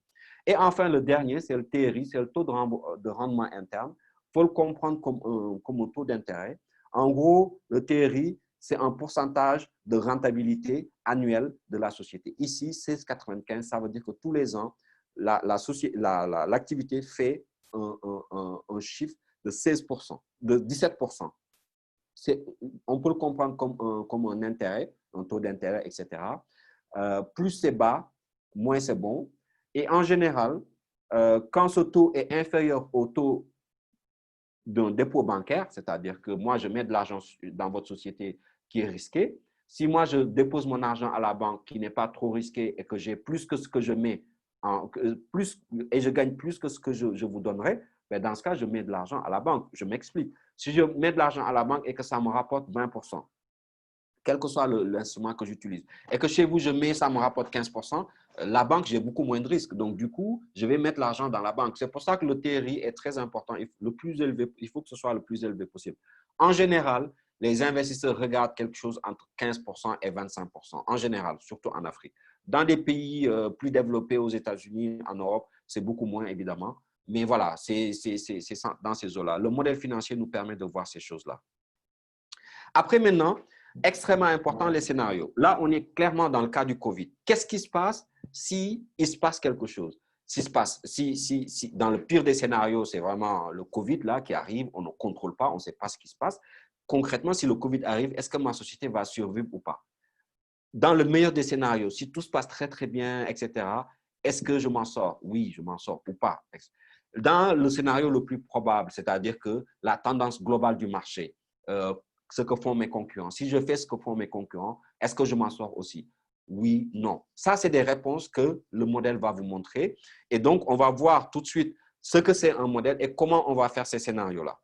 Et enfin, le dernier, c'est le TRI, c'est le taux de rendement interne. Il faut le comprendre comme un taux d'intérêt. En gros, le TRI, c'est un pourcentage de rentabilité annuelle de la société. Ici, 16,95, ça veut dire que tous les ans, l'activité fait un chiffre de 16%, de 17%. On peut le comprendre comme un intérêt, un taux d'intérêt, etc. Plus c'est bas, moins c'est bon. Et en général, quand ce taux est inférieur au taux d'un dépôt bancaire, c'est-à-dire que moi, je mets de l'argent dans votre société qui est risqué. Si moi, je dépose mon argent à la banque qui n'est pas trop risqué et que j'ai plus que ce que je mets, et je gagne plus que ce que je vous donnerai, ben dans ce cas, je mets de l'argent à la banque. Je m'explique. Si je mets de l'argent à la banque et que ça me rapporte 20%, quel que soit l'instrument que j'utilise, et que chez vous, je mets, ça me rapporte 15%, la banque, j'ai beaucoup moins de risques. Donc, du coup, je vais mettre l'argent dans la banque. C'est pour ça que le TRI est très important. Le plus élevé, il faut que ce soit le plus élevé possible. En général, les investisseurs regardent quelque chose entre 15% et 25%, en général, surtout en Afrique. Dans des pays plus développés, aux États-Unis, en Europe, c'est beaucoup moins, évidemment. Mais voilà, c'est dans ces eaux-là. Le modèle financier nous permet de voir ces choses-là. Après, maintenant, extrêmement important, les scénarios. Là, on est clairement dans le cas du COVID. Qu'est-ce qui se passe s'il se passe quelque chose? Si dans le pire des scénarios, c'est vraiment le COVID là, qui arrive, on ne contrôle pas, on ne sait pas ce qui se passe. Concrètement, si le COVID arrive, est-ce que ma société va survivre ou pas? Dans le meilleur des scénarios, si tout se passe très, très bien, etc., est-ce que je m'en sors? Oui, je m'en sors ou pas. Dans le scénario le plus probable, c'est-à-dire que la tendance globale du marché, ce que font mes concurrents. Si je fais ce que font mes concurrents, est-ce que je m'en sors aussi? Oui, non. Ça, c'est des réponses que le modèle va vous montrer. Et donc, on va voir tout de suite ce que c'est un modèle et comment on va faire ces scénarios-là.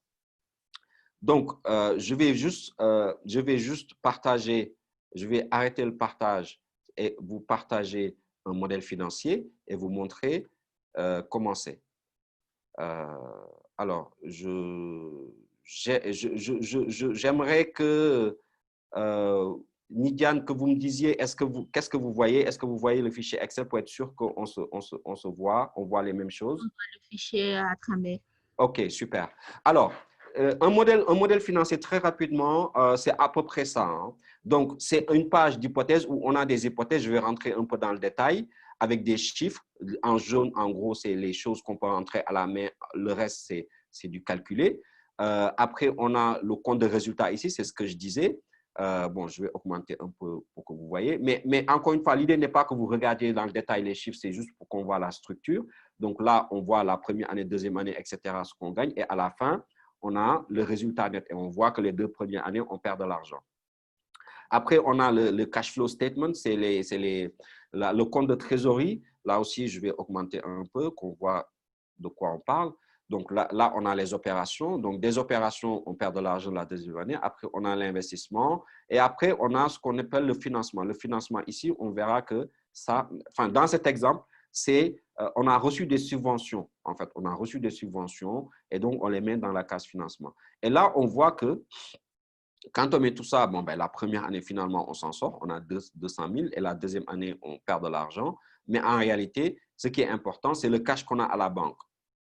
Donc, je vais juste partager, je vais arrêter le partage et vous partager un modèle financier et vous montrer comment c'est. Alors, j'aimerais que, Nidiane, que vous me disiez, qu'est-ce que vous voyez? Est-ce que vous voyez le fichier Excel pour être sûr qu'on se voit, on voit les mêmes choses? On voit le fichier à travers. OK, super. Alors, un modèle financier, très rapidement, c'est à peu près ça. Hein. Donc, c'est une page d'hypothèses où on a des hypothèses. Je vais rentrer un peu dans le détail avec des chiffres. En jaune, en gros, c'est les choses qu'on peut rentrer à la main. Le reste, c'est du calculé. Après, on a le compte de résultats ici, c'est ce que je disais. Bon, je vais augmenter un peu pour que vous voyez. Mais encore une fois, l'idée n'est pas que vous regardiez dans le détail les chiffres, c'est juste pour qu'on voit la structure. Donc là, on voit la première année, deuxième année, etc., ce qu'on gagne. Et à la fin, on a le résultat net. Et on voit que les 2 premières années, on perd de l'argent. Après, on a le cash flow statement, c'est le compte de trésorerie. Là aussi, je vais augmenter un peu, qu'on voit de quoi on parle. Donc là, on a les opérations. Donc, des opérations, on perd de l'argent la deuxième année. Après, on a l'investissement. Et après, on a ce qu'on appelle le financement. Le financement, ici, on verra que ça, enfin, dans cet exemple, on a reçu des subventions. En fait, on a reçu des subventions et donc, on les met dans la case financement. Et là, on voit que quand on met tout ça, bon, ben, la première année, finalement, on s'en sort, on a 200 000 et la deuxième année, on perd de l'argent. Mais en réalité, ce qui est important, c'est le cash qu'on a à la banque.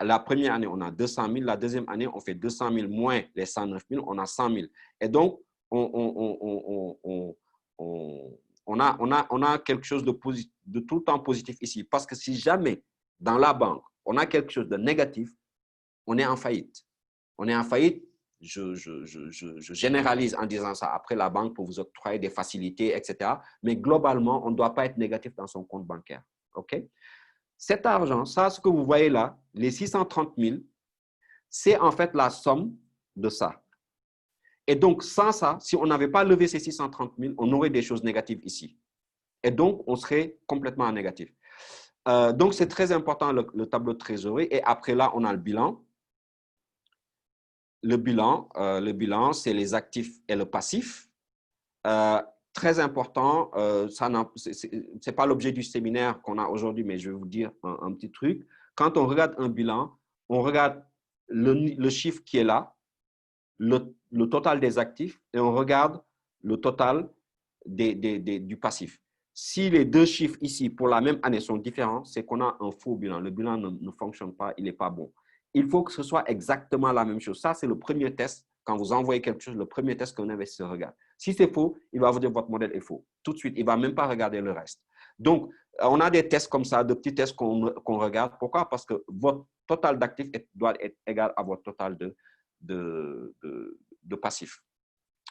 La première année, on a 200 000. La deuxième année, on fait 200 000 moins les 109 000, on a 100 000. Et donc, on a quelque chose de tout le temps positif ici. Parce que si jamais, dans la banque, on a quelque chose de négatif, on est en faillite. On est en faillite. Je généralise en disant ça. Après, la banque peut vous octroyer des facilités, etc. Mais globalement, on ne doit pas être négatif dans son compte bancaire. OK? Cet argent, ça, ce que vous voyez là, les 630 000, c'est en fait la somme de ça. Et donc, sans ça, si on n'avait pas levé ces 630 000, on aurait des choses négatives ici. Et donc, on serait complètement en négatif. Donc, c'est très important le tableau de trésorerie. Et après là, on a le bilan. Le bilan, c'est les actifs et le passif. Très important, ce n'est pas l'objet du séminaire qu'on a aujourd'hui, mais je vais vous dire un petit truc. Quand on regarde un bilan, on regarde le chiffre qui est là, le total des actifs, et on regarde le total du passif. Si les deux chiffres ici pour la même année sont différents, c'est qu'on a un faux bilan. Le bilan ne fonctionne pas, il n'est pas bon. Il faut que ce soit exactement la même chose. Ça, c'est le premier test. Quand vous envoyez quelque chose, le premier test qu'un investisseur regarde. Si c'est faux, il va vous dire que votre modèle est faux. Tout de suite, il ne va même pas regarder le reste. Donc, on a des tests comme ça, de petits tests qu'on regarde. Pourquoi? Parce que votre total d'actifs doit être égal à votre total de passifs.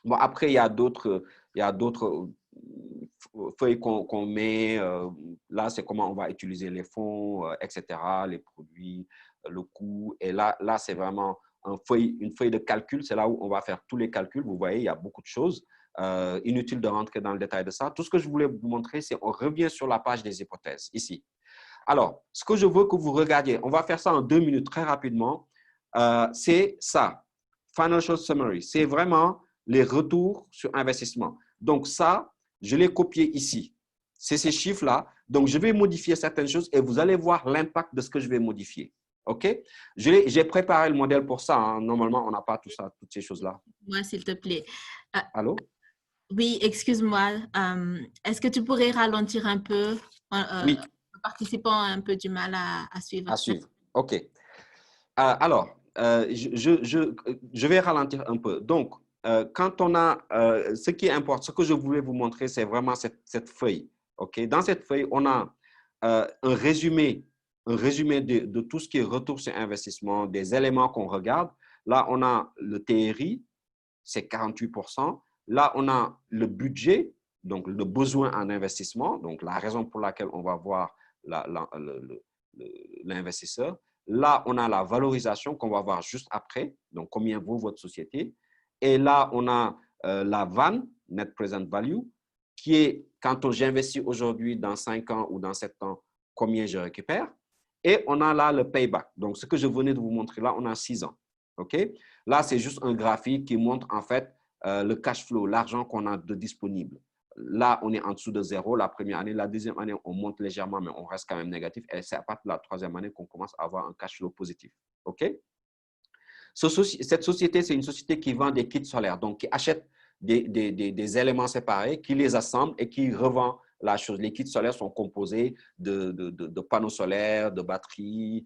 Bon, après, il y a d'autres feuilles qu'on met. Là, c'est comment on va utiliser les fonds, etc., les produits, le coût. Et là c'est vraiment une feuille de calcul. C'est là où on va faire tous les calculs. Vous voyez, il y a beaucoup de choses. Inutile de rentrer dans le détail de ça. Tout ce que je voulais vous montrer, c'est on revient sur la page des hypothèses, ici. Alors, ce que je veux que vous regardiez, on va faire ça en 2 minutes très rapidement, c'est ça, Financial Summary. C'est vraiment les retours sur investissement. Donc ça, je l'ai copié ici. C'est ces chiffres-là. Donc, je vais modifier certaines choses et vous allez voir l'impact de ce que je vais modifier. OK? J'ai préparé le modèle pour ça. Hein. Normalement, on n'a pas tout ça, toutes ces choses-là. Moi, s'il te plaît. Allô? Oui, excuse-moi. Est-ce que tu pourrais ralentir un peu? Oui. Les participants ont un peu du mal à suivre. À suivre. OK. Alors, je vais ralentir un peu. Donc, quand on a, ce qui importe, ce que je voulais vous montrer, c'est vraiment cette feuille. OK? Dans cette feuille, on a un résumé de tout ce qui est retour sur investissement, des éléments qu'on regarde. Là, on a le TRI, c'est 48%. Là, on a le budget, donc le besoin en investissement, donc la raison pour laquelle on va voir l'investisseur. Là, on a la valorisation qu'on va voir juste après, donc combien vaut votre société. Et là, on a la VAN, Net Present Value, qui est quand j'investis aujourd'hui dans 5 ans ou dans 7 ans, combien je récupère. Et on a là le payback. Donc, ce que je venais de vous montrer là, on a 6 ans. OK? Là, c'est juste un graphique qui montre en fait le cash flow, l'argent qu'on a de disponible. Là, on est en dessous de 0 la première année. La deuxième année, on monte légèrement, mais on reste quand même négatif. Et c'est à partir de la troisième année qu'on commence à avoir un cash flow positif. OK? Cette société, c'est une société qui vend des kits solaires, donc qui achète des éléments séparés, qui les assemble et qui revend la chose. Les kits solaires sont composés de panneaux solaires, de batteries,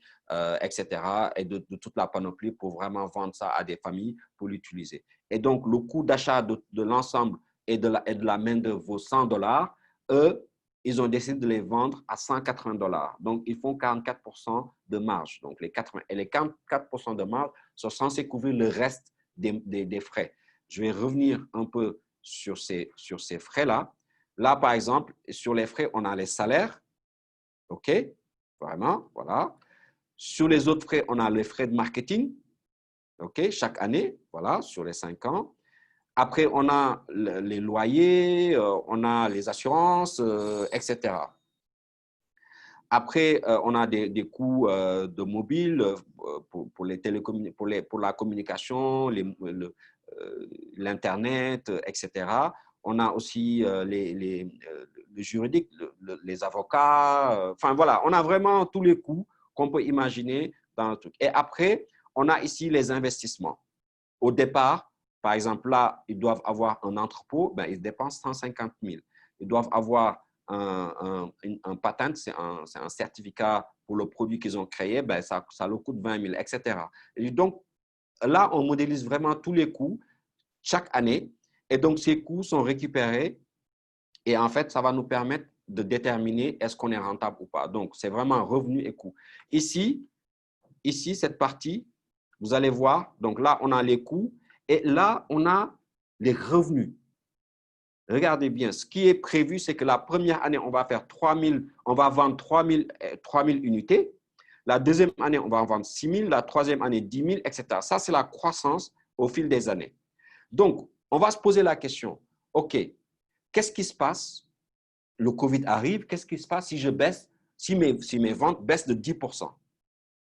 etc. et de toute la panoplie pour vraiment vendre ça à des familles pour l'utiliser. Et donc, le coût d'achat de l'ensemble et de la main-d'œuvre vaut $100. Eux, ils ont décidé de les vendre à $180. Donc, ils font 44% de marge. Donc, les 44% de marge sont censés couvrir le reste des frais. Je vais revenir un peu sur ces frais-là. Là, par exemple, sur les frais, on a les salaires. OK? Vraiment, voilà. Sur les autres frais, on a les frais de marketing. OK? Chaque année, voilà, sur les 5 ans. Après, on a les loyers, on a les assurances, etc. Après, on a des coûts de mobile pour la communication, l'Internet, etc. On a aussi le juridique, les avocats. Enfin, voilà, on a vraiment tous les coûts qu'on peut imaginer dans le truc. Et après, on a ici les investissements. Au départ, par exemple, là, ils doivent avoir un entrepôt, ben, ils dépensent 150 000. Ils doivent avoir un patent, c'est un certificat pour le produit qu'ils ont créé, ben, ça leur coûte 20 000, etc. Et donc, là, on modélise vraiment tous les coûts chaque année. Et donc, ces coûts sont récupérés et en fait, ça va nous permettre de déterminer est-ce qu'on est rentable ou pas. Donc, c'est vraiment revenu et coût. Ici, cette partie, vous allez voir, donc là, on a les coûts et là, on a les revenus. Regardez bien, ce qui est prévu, c'est que la première année, on va faire 3000, on va vendre 3000 unités. La deuxième année, on va en vendre 6000, la troisième année, 10 000, etc. Ça, c'est la croissance au fil des années. Donc, on va se poser la question, OK, qu'est-ce qui se passe? Le COVID arrive, qu'est-ce qui se passe si je baisse, si mes ventes baissent de 10%?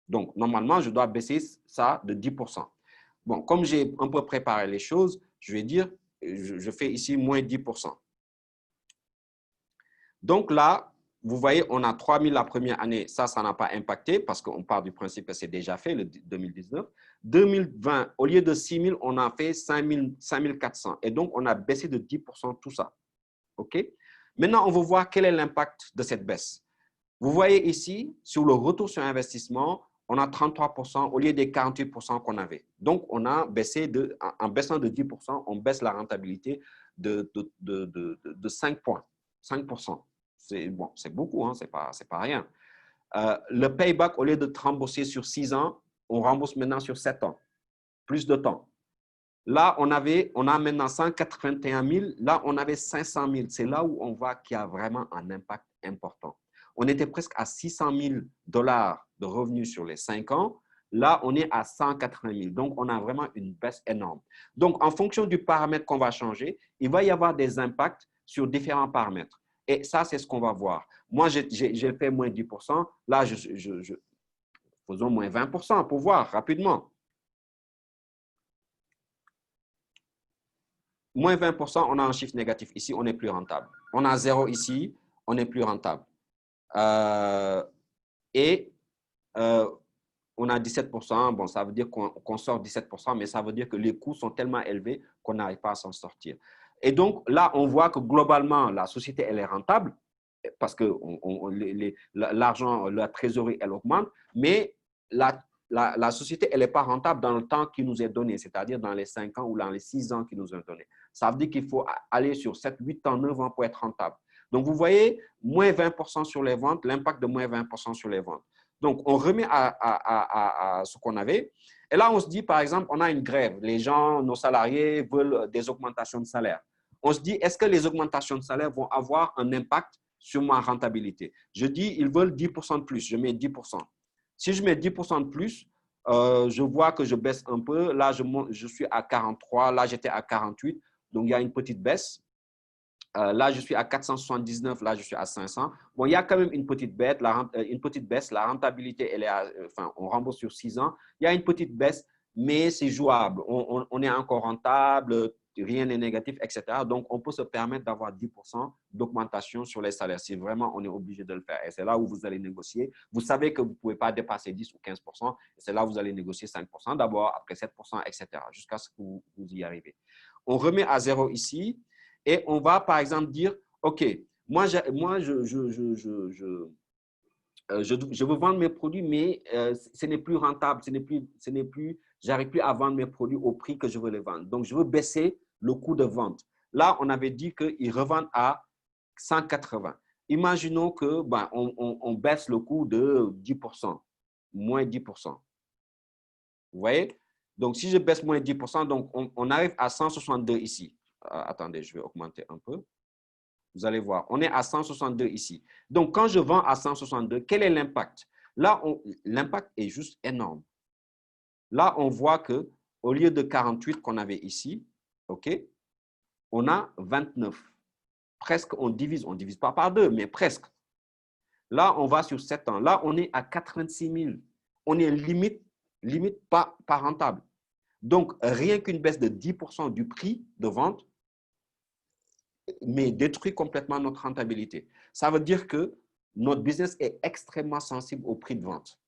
Donc, normalement, je dois baisser ça de 10%. Bon, comme j'ai un peu préparé les choses, je vais dire, je fais ici moins 10%. Donc là, vous voyez, on a 3 000 la première année. Ça n'a pas impacté parce qu'on part du principe que c'est déjà fait, le 2019. 2020, au lieu de 6 000, on a fait 5 400. Et donc, on a baissé de 10% tout ça. OK? Maintenant, on veut voir quel est l'impact de cette baisse. Vous voyez ici, sur le retour sur investissement, on a 33% au lieu des 48% qu'on avait. Donc, on a baissé en baissant de 10%, on baisse la rentabilité de 5 points, 5%. C'est bon, c'est beaucoup, hein, c'est pas rien. Le payback, au lieu de te rembourser sur 6 ans, on rembourse maintenant sur 7 ans, plus de temps. Là, on a maintenant 181 000, là, on avait 500 000. C'est là où on voit qu'il y a vraiment un impact important. On était presque à 600 000 $ de revenus sur les 5 ans. Là, on est à 180 000. Donc, on a vraiment une baisse énorme. Donc, en fonction du paramètre qu'on va changer, il va y avoir des impacts sur différents paramètres. Et ça, c'est ce qu'on va voir. Moi, j'ai fait moins 10%. Là, faisons moins 20% pour voir rapidement. Moins 20%, on a un chiffre négatif. Ici, on est plus rentable. On a 0 ici, on est plus rentable. On a 17%. Bon, ça veut dire qu'on sort 17%, mais ça veut dire que les coûts sont tellement élevés qu'on n'arrive pas à s'en sortir. Et donc, là, on voit que globalement, la société, elle est rentable parce que l'argent, la trésorerie, elle augmente, mais la société, elle n'est pas rentable dans le temps qui nous est donné, c'est-à-dire dans les 5 ans ou dans les 6 ans qui nous ont donné. Ça veut dire qu'il faut aller sur 7, 8 ans, 9 ans pour être rentable. Donc, vous voyez, moins 20% sur les ventes, l'impact de moins 20% sur les ventes. Donc, on remet à ce qu'on avait. Et là, on se dit, par exemple, on a une grève. Les gens, nos salariés veulent des augmentations de salaire. On se dit, est-ce que les augmentations de salaire vont avoir un impact sur ma rentabilité? Je dis, ils veulent 10% de plus. Je mets 10%. Si je mets 10% de plus, je vois que je baisse un peu. Là, je suis à 43. Là, j'étais à 48. Donc, il y a une petite baisse. Là, je suis à 479. Là, je suis à 500. Bon, il y a quand même une petite baisse. La rentabilité, elle est on rembourse sur 6 ans. Il y a une petite baisse, mais c'est jouable. On est encore rentable. Rien n'est négatif, etc. Donc, on peut se permettre d'avoir 10% d'augmentation sur les salaires. Si vraiment on est obligé de le faire. Et c'est là où vous allez négocier. Vous savez que vous ne pouvez pas dépasser 10 ou 15%. Et c'est là où vous allez négocier 5% d'abord, après 7%, etc. jusqu'à ce que vous y arrivez. On remet à 0 ici. Et on va, par exemple, dire, OK, moi je veux vendre mes produits, mais ce n'est plus rentable, j'arrive plus à vendre mes produits au prix que je veux les vendre. Donc, je veux baisser le coût de vente. Là, on avait dit qu'ils revendent à 180. Imaginons que on baisse le coût de 10%, moins 10%. Vous voyez? Donc, si je baisse moins 10%, donc on arrive à 162 ici. Attendez, je vais augmenter un peu. Vous allez voir, on est à 162 ici. Donc, quand je vends à 162, quel est l'impact? Là, l'impact est juste énorme. Là, on voit qu'au lieu de 48 qu'on avait ici, OK, on a 29. Presque, on divise pas par 2, mais presque. Là, on va sur 7 ans. Là, on est à 86 000. On est limite pas rentable. Donc, rien qu'une baisse de 10% du prix de vente, mais détruit complètement notre rentabilité. Ça veut dire que notre business est extrêmement sensible au prix de vente.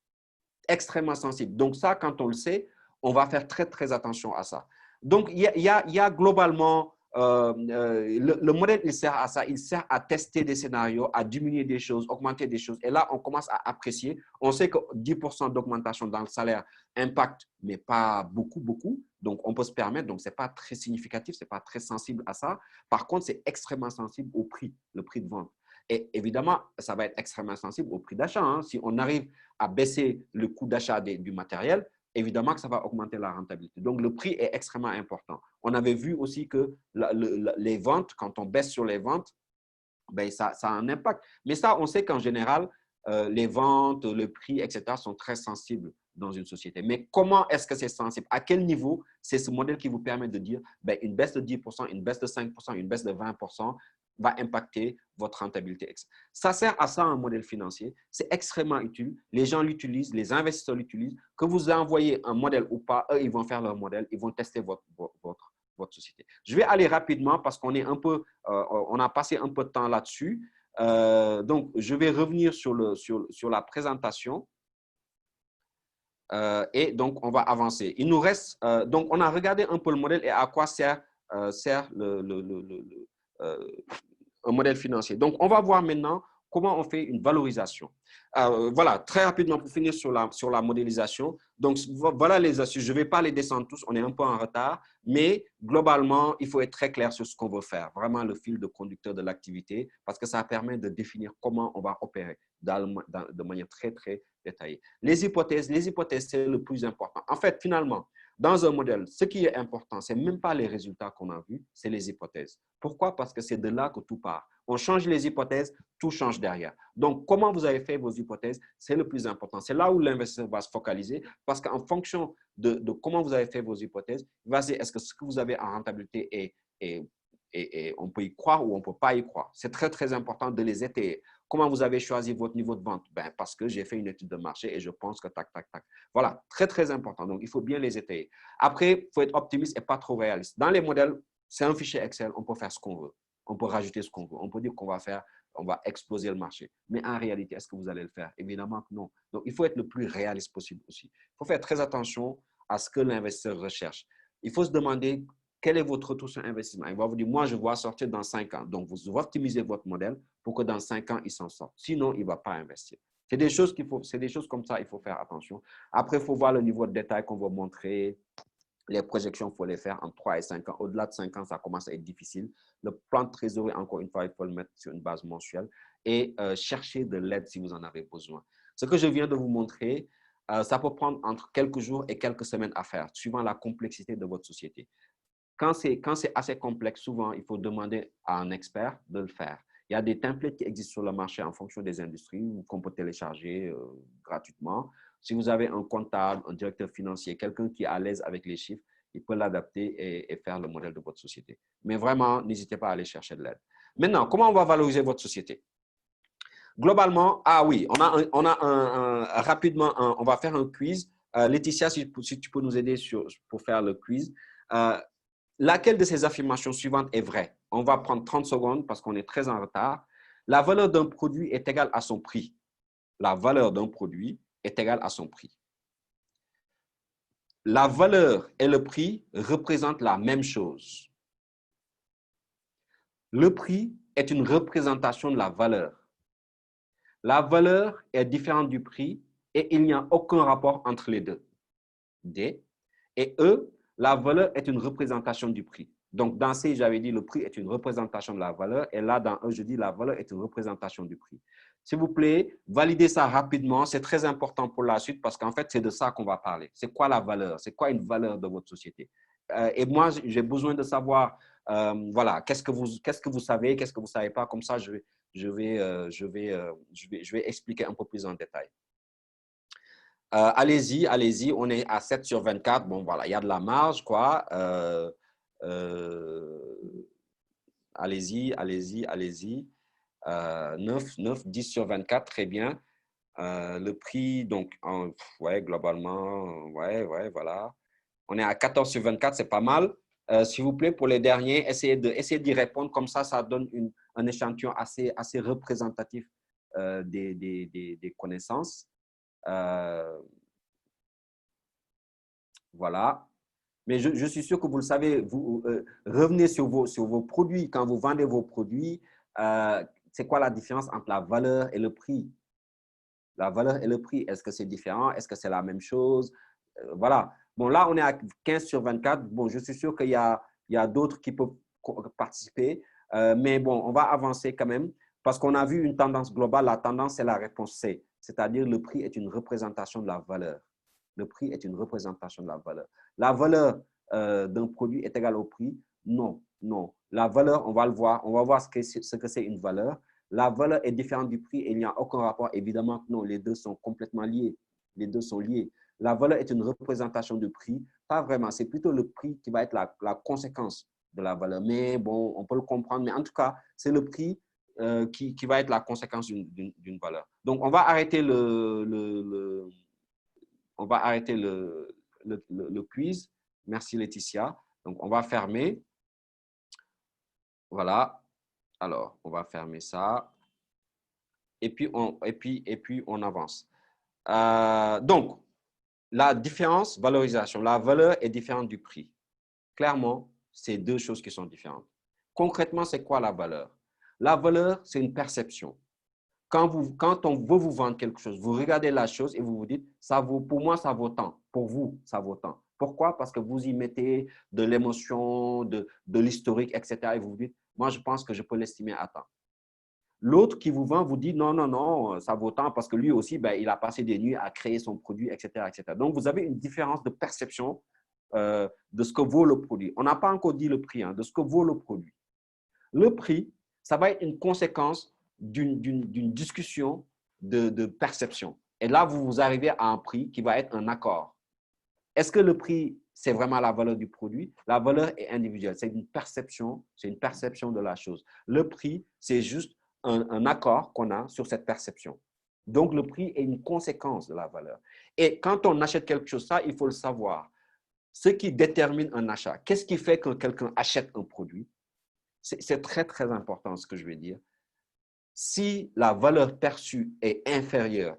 Extrêmement sensible. Donc ça, quand on le sait, on va faire très, très attention à ça. Donc, il y a globalement, le modèle, il sert à ça. Il sert à tester des scénarios, à diminuer des choses, augmenter des choses. Et là, on commence à apprécier. On sait que 10% d'augmentation dans le salaire impacte, mais pas beaucoup. Donc, on peut se permettre. Donc, ce n'est pas très significatif, ce n'est pas très sensible à ça. Par contre, c'est extrêmement sensible au prix, le prix de vente. Et évidemment, ça va être extrêmement sensible au prix d'achat. Hein. Si on arrive à baisser le coût d'achat du matériel, évidemment que ça va augmenter la rentabilité. Donc, le prix est extrêmement important. On avait vu aussi que les ventes, quand on baisse sur les ventes, ben ça a un impact. Mais ça, on sait qu'en général, les ventes, le prix, etc. sont très sensibles dans une société. Mais comment est-ce que c'est sensible? À quel niveau? C'est ce modèle qui vous permet de dire ben, une baisse de 10%, une baisse de 5%, une baisse de 20% va impacter votre rentabilité. Ça sert à ça un modèle financier. C'est extrêmement utile. Les gens l'utilisent, les investisseurs l'utilisent. Que vous envoyez un modèle ou pas, eux, ils vont faire leur modèle, ils vont tester votre société. Je vais aller rapidement parce qu'on est on a passé un peu de temps là-dessus. Donc, je vais revenir sur la présentation. Et donc, on va avancer. Il nous reste, donc, on a regardé un peu le modèle et à quoi sert un modèle financier. Donc, on va voir maintenant comment on fait une valorisation. Voilà, très rapidement pour finir sur la modélisation. Donc, voilà les astuces. Je ne vais pas les descendre tous, on est un peu en retard, mais globalement, il faut être très clair sur ce qu'on veut faire. Vraiment le fil de conducteur de l'activité, parce que ça permet de définir comment on va opérer de manière très, très détaillée. Les hypothèses, c'est le plus important. En fait, finalement, dans un modèle, ce qui est important, ce n'est même pas les résultats qu'on a vus, c'est les hypothèses. Pourquoi? Parce que c'est de là que tout part. On change les hypothèses, tout change derrière. Donc, comment vous avez fait vos hypothèses, c'est le plus important. C'est là où l'investisseur va se focaliser parce qu'en fonction de comment vous avez fait vos hypothèses, il va se dire est-ce que ce que vous avez en rentabilité on peut y croire ou on ne peut pas y croire. C'est très, très important de les étayer. Comment vous avez choisi votre niveau de vente? Ben, parce que j'ai fait une étude de marché et je pense que tac, tac, tac. Voilà, très, très important. Donc, il faut bien les étayer. Après, il faut être optimiste et pas trop réaliste. Dans les modèles, c'est un fichier Excel, on peut faire ce qu'on veut. On peut rajouter ce qu'on veut. On peut dire qu'on va faire, on va exploser le marché. Mais en réalité, est-ce que vous allez le faire? Évidemment que non. Donc, il faut être le plus réaliste possible aussi. Il faut faire très attention à ce que l'investisseur recherche. Il faut se demander quel est votre retour sur investissement. Il va vous dire, moi, je vois sortir dans 5 ans. Donc, vous optimisez votre modèle pour que dans 5 ans, il s'en sorte. Sinon, il ne va pas investir. C'est des choses comme ça, il faut faire attention. Après, il faut voir le niveau de détail qu'on va montrer. Les projections, il faut les faire en 3 et 5 ans. Au-delà de 5 ans, ça commence à être difficile. Le plan de trésorerie, encore une fois, il faut le mettre sur une base mensuelle et chercher de l'aide si vous en avez besoin. Ce que je viens de vous montrer, ça peut prendre entre quelques jours et quelques semaines à faire, suivant la complexité de votre société. Quand c'est assez complexe, souvent, il faut demander à un expert de le faire. Il y a des templates qui existent sur le marché en fonction des industries qu'on peut télécharger gratuitement. Si vous avez un comptable, un directeur financier, quelqu'un qui est à l'aise avec les chiffres, il peut l'adapter et faire le modèle de votre société. Mais vraiment, n'hésitez pas à aller chercher de l'aide. Maintenant, comment on va valoriser votre société? Globalement, oui, rapidement, on va faire un quiz. Laetitia, si tu peux nous aider pour faire le quiz. Laquelle de ces affirmations suivantes est vraie? On va prendre 30 secondes parce qu'on est très en retard. La valeur d'un produit est égale à son prix. La valeur d'un produit est égale à son prix. La valeur et le prix représentent la même chose. Le prix est une représentation de la valeur. La valeur est différente du prix et il n'y a aucun rapport entre les deux. D. Et E, la valeur est une représentation du prix. Donc, dans C, j'avais dit le prix est une représentation de la valeur. Et là, dans E, je dis la valeur est une représentation du prix. S'il vous plaît, validez ça rapidement. C'est très important pour la suite parce qu'en fait, c'est de ça qu'on va parler. C'est quoi la valeur? C'est quoi une valeur de votre société? Et moi, j'ai besoin de savoir, voilà, qu'est-ce que vous savez, qu'est-ce que vous ne savez pas. Comme ça, je vais expliquer un peu plus en détail. Allez-y, allez-y, on est à 7 sur 24. Bon, voilà, il y a de la marge, quoi. Allez-y, allez-y, allez-y. 9, 10 sur 24, très bien. Le prix, donc, ouais, globalement, ouais, voilà. On est à 14 sur 24, c'est pas mal. S'il vous plaît, pour les derniers, essayez d'y répondre. Comme ça donne un échantillon assez représentatif des connaissances. Voilà. Mais je suis sûr que vous le savez, vous revenez sur vos produits. Quand vous vendez vos produits, c'est quoi la différence entre la valeur et le prix? La valeur et le prix, est-ce que c'est différent? Est-ce que c'est la même chose? Voilà. Bon, là, on est à 15 sur 24. Bon, je suis sûr qu'il y a d'autres qui peuvent participer. Mais bon, on va avancer quand même parce qu'on a vu une tendance globale. La tendance, c'est la réponse C, c'est-à-dire le prix est une représentation de la valeur. Le prix est une représentation de la valeur. La valeur d'un produit est égale au prix? Non, non. La valeur, on va le voir. On va voir ce que c'est une valeur. La valeur est différente du prix et il n'y a aucun rapport. Évidemment que non, les deux sont complètement liés. Les deux sont liés. La valeur est une représentation du prix. Pas vraiment. C'est plutôt le prix qui va être la conséquence de la valeur. Mais bon, on peut le comprendre. Mais en tout cas, c'est le prix qui va être la conséquence d'une valeur. Donc, on va arrêter on va arrêter le quiz. Merci Laetitia. Donc, on va fermer. Voilà. Alors, on va fermer ça. Et puis, on avance. Donc, la différence, valorisation. La valeur est différente du prix. Clairement, c'est deux choses qui sont différentes. Concrètement, c'est quoi la valeur? La valeur, c'est une perception. Quand on veut vous vendre quelque chose, vous regardez la chose et vous vous dites, ça vaut, pour moi, ça vaut tant. Pour vous, ça vaut tant. Pourquoi? Parce que vous y mettez de l'émotion, de l'historique, etc. Et vous vous dites, moi, je pense que je peux l'estimer à tant. L'autre qui vous vend vous dit, non, non, non, ça vaut tant parce que lui aussi, ben, il a passé des nuits à créer son produit, etc., etc. Donc, vous avez une différence de perception de ce que vaut le produit. On n'a pas encore dit le prix, hein, de ce que vaut le produit. Le prix, ça va être une conséquence d'une discussion de perception. Et là, vous arrivez à un prix qui va être un accord. Est-ce que le prix, c'est vraiment la valeur du produit? La valeur est individuelle. C'est une perception de la chose. Le prix, c'est juste un accord qu'on a sur cette perception. Donc, le prix est une conséquence de la valeur. Et quand on achète quelque chose, ça, il faut le savoir. Ce qui détermine un achat, qu'est-ce qui fait que quelqu'un achète un produit? C'est très, très important ce que je vais dire. Si la valeur perçue est inférieure,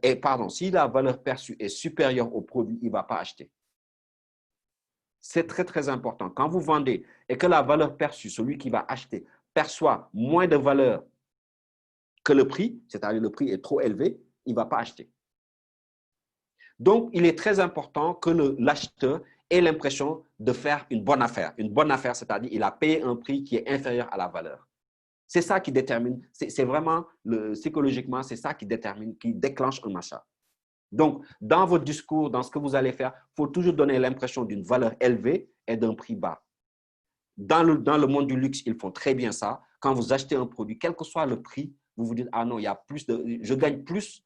si la valeur perçue est supérieure au produit, il ne va pas acheter. C'est très, très important. Quand vous vendez et que la valeur perçue, celui qui va acheter, perçoit moins de valeur que le prix, c'est-à-dire le prix est trop élevé, il ne va pas acheter. Donc, il est très important que l'acheteur ait l'impression de faire une bonne affaire. Une bonne affaire, c'est-à-dire qu'il a payé un prix qui est inférieur à la valeur. C'est ça qui détermine, c'est vraiment, psychologiquement, c'est ça qui détermine, qui déclenche un achat. Donc, dans votre discours, dans ce que vous allez faire, il faut toujours donner l'impression d'une valeur élevée et d'un prix bas. Dans le monde du luxe, ils font très bien ça. Quand vous achetez un produit, quel que soit le prix, vous vous dites, ah non, il y a plus je gagne plus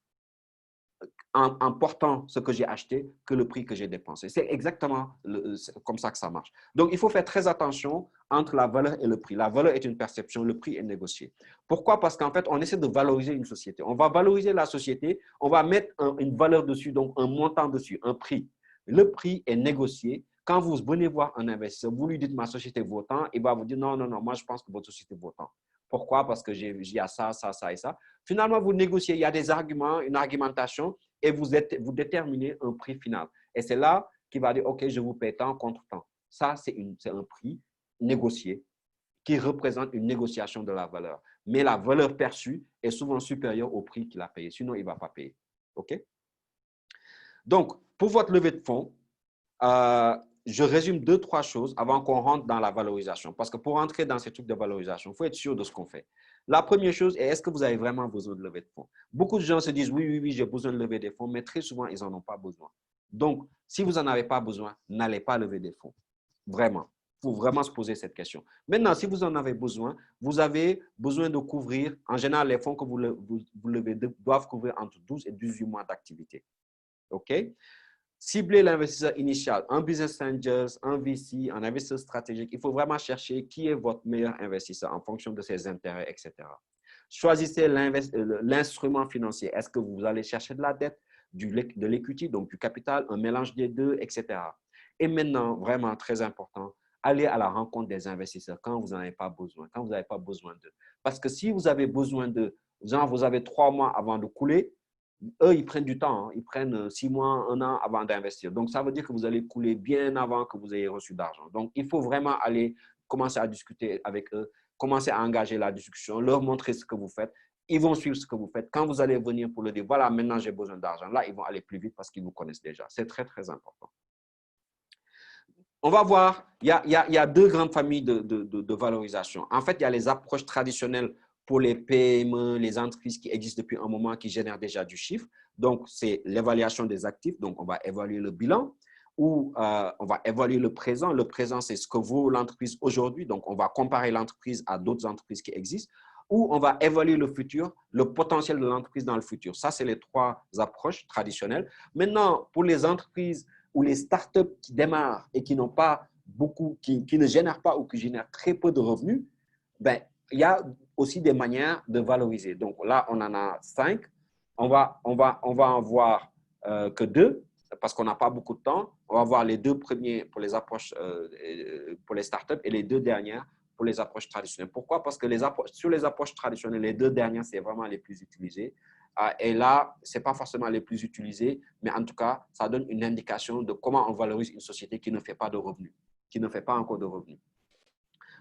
en portant ce que j'ai acheté que le prix que j'ai dépensé. C'est exactement comme ça que ça marche. Donc, il faut faire très attention entre la valeur et le prix. La valeur est une perception, le prix est négocié. Pourquoi? Parce qu'en fait, on essaie de valoriser une société. On va valoriser la société, on va mettre une valeur dessus, donc un montant dessus, un prix. Le prix est négocié. Quand vous venez voir un investisseur, vous lui dites ma société vaut tant, il va vous dire non, non, non, moi je pense que votre société vaut tant. Pourquoi? Parce que j'ai ça, ça, ça et ça. Finalement, vous négociez, il y a des arguments, une argumentation et vous déterminez un prix final. Et c'est là qu'il va dire, OK, je vous paie tant contre tant. Ça, c'est un prix négocié qui représente une négociation de la valeur. Mais la valeur perçue est souvent supérieure au prix qu'il a payé. Sinon, il ne va pas payer. OK? Donc, pour votre levée de fonds, je résume 2-3 choses avant qu'on rentre dans la valorisation. Parce que pour entrer dans ces trucs de valorisation, il faut être sûr de ce qu'on fait. La première chose est, est-ce que vous avez vraiment besoin de lever de fonds? Beaucoup de gens se disent, oui, oui, oui, j'ai besoin de lever des fonds, mais très souvent, ils n'en ont pas besoin. Donc, si vous n'en avez pas besoin, n'allez pas lever des fonds. Vraiment. Il faut vraiment se poser cette question. Maintenant, si vous en avez besoin, vous avez besoin de couvrir, en général, les fonds que vous levez doivent couvrir entre 12 et 18 mois d'activité. OK? Cibler l'investisseur initial, un business angel, un VC, un investisseur stratégique. Il faut vraiment chercher qui est votre meilleur investisseur en fonction de ses intérêts, etc. Choisissez l'instrument financier. Est-ce que vous allez chercher de la dette, de l'equity, donc du capital, un mélange des deux, etc. Et maintenant, vraiment très important, allez à la rencontre des investisseurs quand vous n'en avez pas besoin, quand vous n'avez pas besoin d'eux. Parce que si vous avez besoin d'eux, genre vous avez 3 mois avant de couler, eux, ils prennent du temps. Hein. Ils prennent 6 mois, 1 an avant d'investir. Donc, ça veut dire que vous allez couler bien avant que vous ayez reçu d'argent. Donc, il faut vraiment aller commencer à discuter avec eux, commencer à engager la discussion, leur montrer ce que vous faites. Ils vont suivre ce que vous faites. Quand vous allez venir pour leur dire, voilà, maintenant j'ai besoin d'argent, là, ils vont aller plus vite parce qu'ils vous connaissent déjà. C'est très, très important. On va voir, il y a 2 grandes familles de valorisation. En fait, il y a les approches traditionnelles pour les PME, les entreprises qui existent depuis un moment, qui génèrent déjà du chiffre. Donc, c'est l'évaluation des actifs. Donc, on va évaluer le bilan ou on va évaluer le présent. Le présent, c'est ce que vaut l'entreprise aujourd'hui. Donc, on va comparer l'entreprise à d'autres entreprises qui existent. Ou on va évaluer le futur, le potentiel de l'entreprise dans le futur. Ça, c'est les 3 approches traditionnelles. Maintenant, pour les entreprises ou les startups qui démarrent et qui n'ont pas beaucoup, qui ne génèrent pas ou qui génèrent très peu de revenus, ben, il y a aussi des manières de valoriser. Donc là, on en a 5. On va en voir que 2 parce qu'on n'a pas beaucoup de temps. On va voir les 2 premiers pour les approches pour les startups et les 2 dernières pour les approches traditionnelles. Pourquoi? Parce que sur les approches traditionnelles, les 2 dernières, c'est vraiment les plus utilisées. Et là, ce n'est pas forcément les plus utilisés, mais en tout cas, ça donne une indication de comment on valorise une société qui ne fait pas de revenus, qui ne fait pas encore de revenus.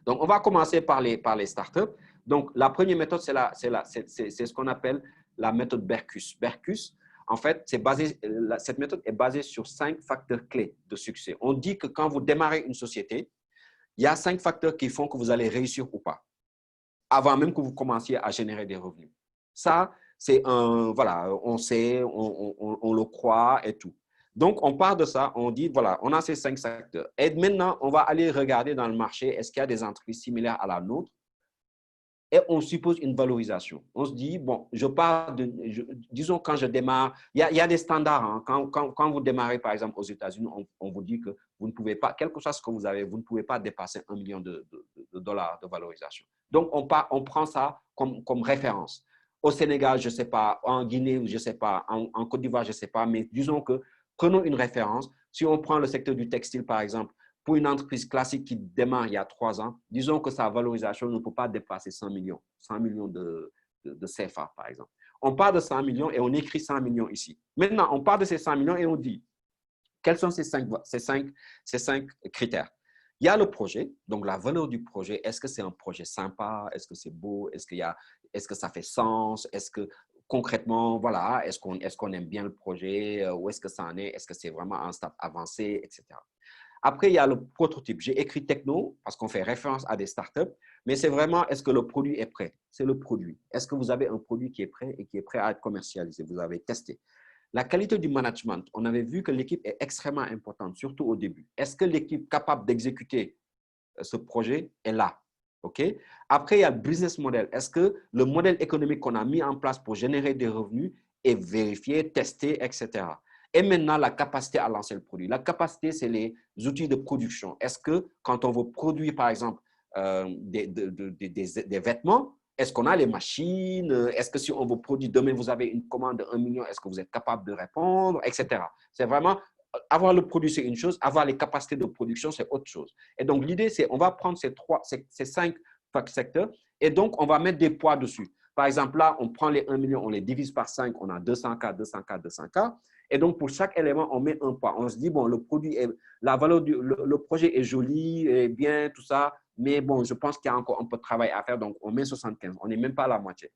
Donc, on va commencer par les startups. Donc, la première méthode, c'est ce qu'on appelle la méthode Berkus. Berkus, en fait, cette méthode est basée sur 5 facteurs clés de succès. On dit que quand vous démarrez une société, il y a 5 facteurs qui font que vous allez réussir ou pas, avant même que vous commenciez à générer des revenus. Ça, c'est voilà, on sait, on le croit et tout. Donc, on part de ça, on dit, voilà, on a ces 5 secteurs. Et maintenant, on va aller regarder dans le marché, est-ce qu'il y a des entreprises similaires à la nôtre? Et on suppose une valorisation. On se dit, bon, disons quand je démarre, il y a des standards. Hein. Quand vous démarrez, par exemple, aux États-Unis, on vous dit que vous ne pouvez pas, quel que soit ce que vous avez, vous ne pouvez pas dépasser $1 million de dollars de valorisation. Donc, on prend ça comme référence. Au Sénégal, je ne sais pas, en Guinée, je ne sais pas, en Côte d'Ivoire, je ne sais pas, mais disons que prenons une référence. Si on prend le secteur du textile, par exemple, pour une entreprise classique qui démarre il y a 3 ans, disons que sa valorisation ne peut pas dépasser 100 millions de CFA, par exemple. On part de 100 millions et on écrit 100 millions ici. Maintenant, on part de ces 100 millions et on dit, quels sont ces cinq critères? Il y a le projet, donc la valeur du projet. Est-ce que c'est un projet sympa? Est-ce que c'est beau? Est-ce que ça fait sens? Est-ce que concrètement, voilà, est-ce qu'on aime bien le projet? Où est-ce que ça en est? Est-ce que c'est vraiment un stade avancé, etc. Après, il y a le prototype. J'ai écrit techno parce qu'on fait référence à des startups, mais c'est vraiment, est-ce que le produit est prêt? C'est le produit. Est-ce que vous avez un produit qui est prêt et qui est prêt à être commercialisé? Vous avez testé. La qualité du management, on avait vu que l'équipe est extrêmement importante, surtout au début. Est-ce que l'équipe capable d'exécuter ce projet est là? OK? Après, il y a le business model. Est-ce que le modèle économique qu'on a mis en place pour générer des revenus est vérifié, testé, etc. Et maintenant, la capacité à lancer le produit. La capacité, c'est les outils de production. Est-ce que quand on veut produire, par exemple, des vêtements, est-ce qu'on a les machines? Est-ce que si on veut produire demain, vous avez une commande de 1 million, est-ce que vous êtes capable de répondre, etc. C'est vraiment, avoir le produit, c'est une chose, avoir les capacités de production, c'est autre chose. Et donc, l'idée, c'est on va prendre ces 5 secteurs et donc, on va mettre des poids dessus. Par exemple, là, on prend les 1 million, on les divise par 5, on a 200 cas, 200 cas, 200 cas. Et donc, pour chaque élément, on met un poids. On se dit, bon, la valeur le projet est joli, est bien, tout ça, mais bon, je pense qu'il y a encore un peu de travail à faire, donc on met 75. On n'est même pas à la moitié.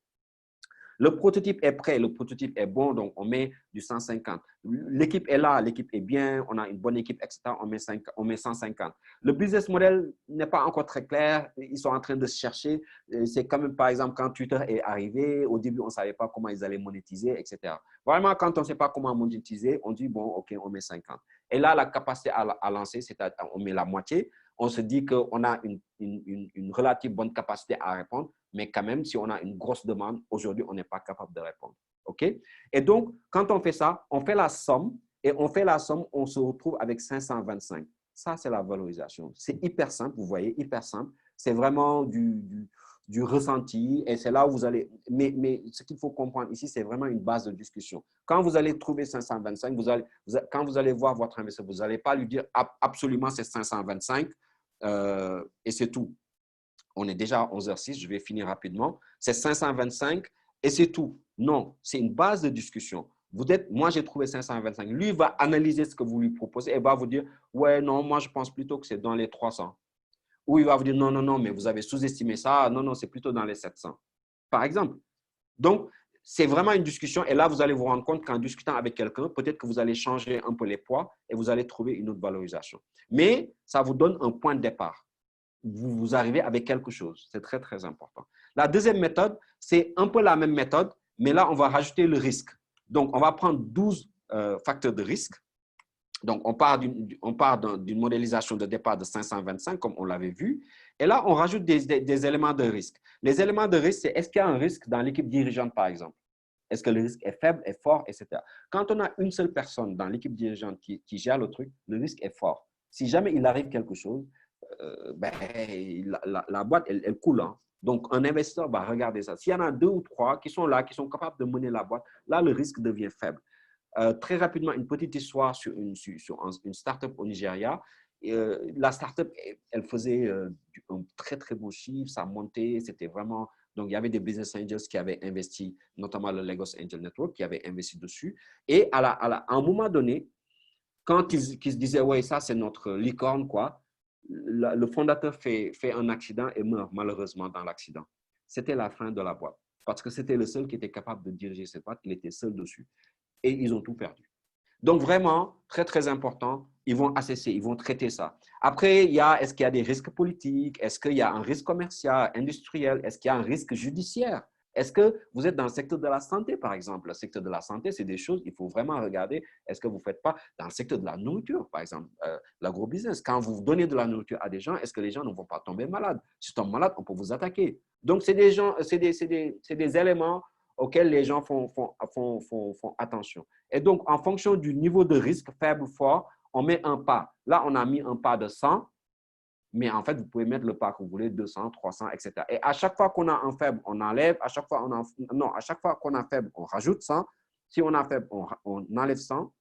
Le prototype est prêt, le prototype est bon, donc on met du 150. L'équipe est là, l'équipe est bien, on a une bonne équipe, etc. On met 150. Le business model n'est pas encore très clair, ils sont en train de se chercher. C'est quand même, par exemple, quand Twitter est arrivé, au début, on ne savait pas comment ils allaient monétiser, etc. Vraiment, quand on ne sait pas comment monétiser, on dit, bon, OK, on met 50. Et là, la capacité à lancer, c'est-à-dire on met la moitié. On se dit qu'on a une relative bonne capacité à répondre, mais quand même, si on a une grosse demande, aujourd'hui, on n'est pas capable de répondre. OK? Et donc, quand on fait ça, on fait la somme, et on se retrouve avec 525. Ça, c'est la valorisation. C'est hyper simple, vous voyez, hyper simple. C'est vraiment du ressenti, et c'est là où vous allez… Mais ce qu'il faut comprendre ici, c'est vraiment une base de discussion. Quand vous allez trouver 525, quand vous allez voir votre investisseur, vous n'allez pas lui dire absolument c'est 525, et c'est tout. On est déjà à 11h06, je vais finir rapidement. C'est 525 et c'est tout. Non, c'est une base de discussion. Moi, j'ai trouvé 525. Lui va analyser ce que vous lui proposez et va vous dire, ouais, non, moi, je pense plutôt que c'est dans les 300. Ou il va vous dire, non, non, non, mais vous avez sous-estimé ça. Non, non, c'est plutôt dans les 700, par exemple. Donc, c'est vraiment une discussion. Et là, vous allez vous rendre compte qu'en discutant avec quelqu'un, peut-être que vous allez changer un peu les poids et vous allez trouver une autre valorisation. Mais ça vous donne un point de départ. Vous arrivez avec quelque chose. C'est très, très important. La deuxième méthode, c'est un peu la même méthode, mais là, on va rajouter le risque. Donc, on va prendre 12 facteurs de risque. Donc, on part d'une modélisation de départ de 525, comme on l'avait vu. Et là, on rajoute des éléments de risque. Les éléments de risque, c'est est-ce qu'il y a un risque dans l'équipe dirigeante, par exemple? Est-ce que le risque est faible, est fort, etc. Quand on a une seule personne dans l'équipe dirigeante qui gère le truc, le risque est fort. Si jamais il arrive quelque chose, la boîte, elle coule. Hein. Donc, un investisseur va regarder ça. S'il y en a 2 ou 3 qui sont là, qui sont capables de mener la boîte, là, le risque devient faible. Très rapidement, une petite histoire sur une start-up au Nigeria. La start-up, elle faisait un très, très beau chiffre, ça montait, c'était vraiment… Donc, il y avait des business angels qui avaient investi, notamment le Lagos Angel Network, qui avait investi dessus. Et à un moment donné, quand ils se disaient, ouais, ça, c'est notre licorne, quoi, le fondateur fait un accident et meurt malheureusement dans l'accident. C'était la fin de la boîte parce que c'était le seul qui était capable de diriger cette boîte. Il était seul dessus et ils ont tout perdu. Donc, vraiment, très, très important, ils vont assesser, ils vont traiter ça. Après, est-ce qu'il y a des risques politiques? Est-ce qu'il y a un risque commercial, industriel? Est-ce qu'il y a un risque judiciaire? Est-ce que vous êtes dans le secteur de la santé, par exemple? Le secteur de la santé, c'est des choses, il faut vraiment regarder. Est-ce que vous ne faites pas dans le secteur de la nourriture, par exemple, l'agrobusiness? Quand vous donnez de la nourriture à des gens, est-ce que les gens ne vont pas tomber malades? Si ils tombent malades, on peut vous attaquer. Donc, c'est des éléments auxquels les gens font attention. Et donc, en fonction du niveau de risque, faible ou fort, on met un pas. Là, on a mis un pas de 100, mais en fait, vous pouvez mettre le pas que vous voulez, 200, 300, etc. Et à chaque fois qu'on a un faible, on enlève. À chaque fois qu'on a faible, on rajoute 100. Si on a faible, on enlève 100.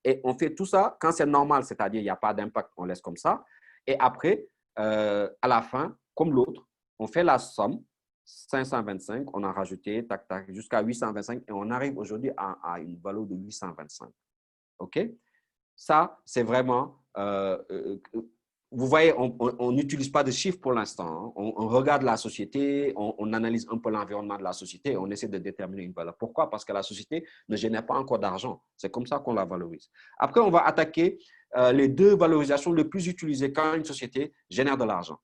Et on fait tout ça quand c'est normal, c'est-à-dire il n'y a pas d'impact, on laisse comme ça. Et après, à la fin, comme l'autre, on fait la somme. 525, on a rajouté, tac, tac, jusqu'à 825 et on arrive aujourd'hui à une valeur de 825. OK? Ça, c'est vraiment, vous voyez, on n'utilise pas de chiffres pour l'instant. Hein. On regarde la société, on analyse un peu l'environnement de la société, on essaie de déterminer une valeur. Pourquoi? Parce que la société ne génère pas encore d'argent. C'est comme ça qu'on la valorise. Après, on va attaquer les deux valorisations les plus utilisées quand une société génère de l'argent.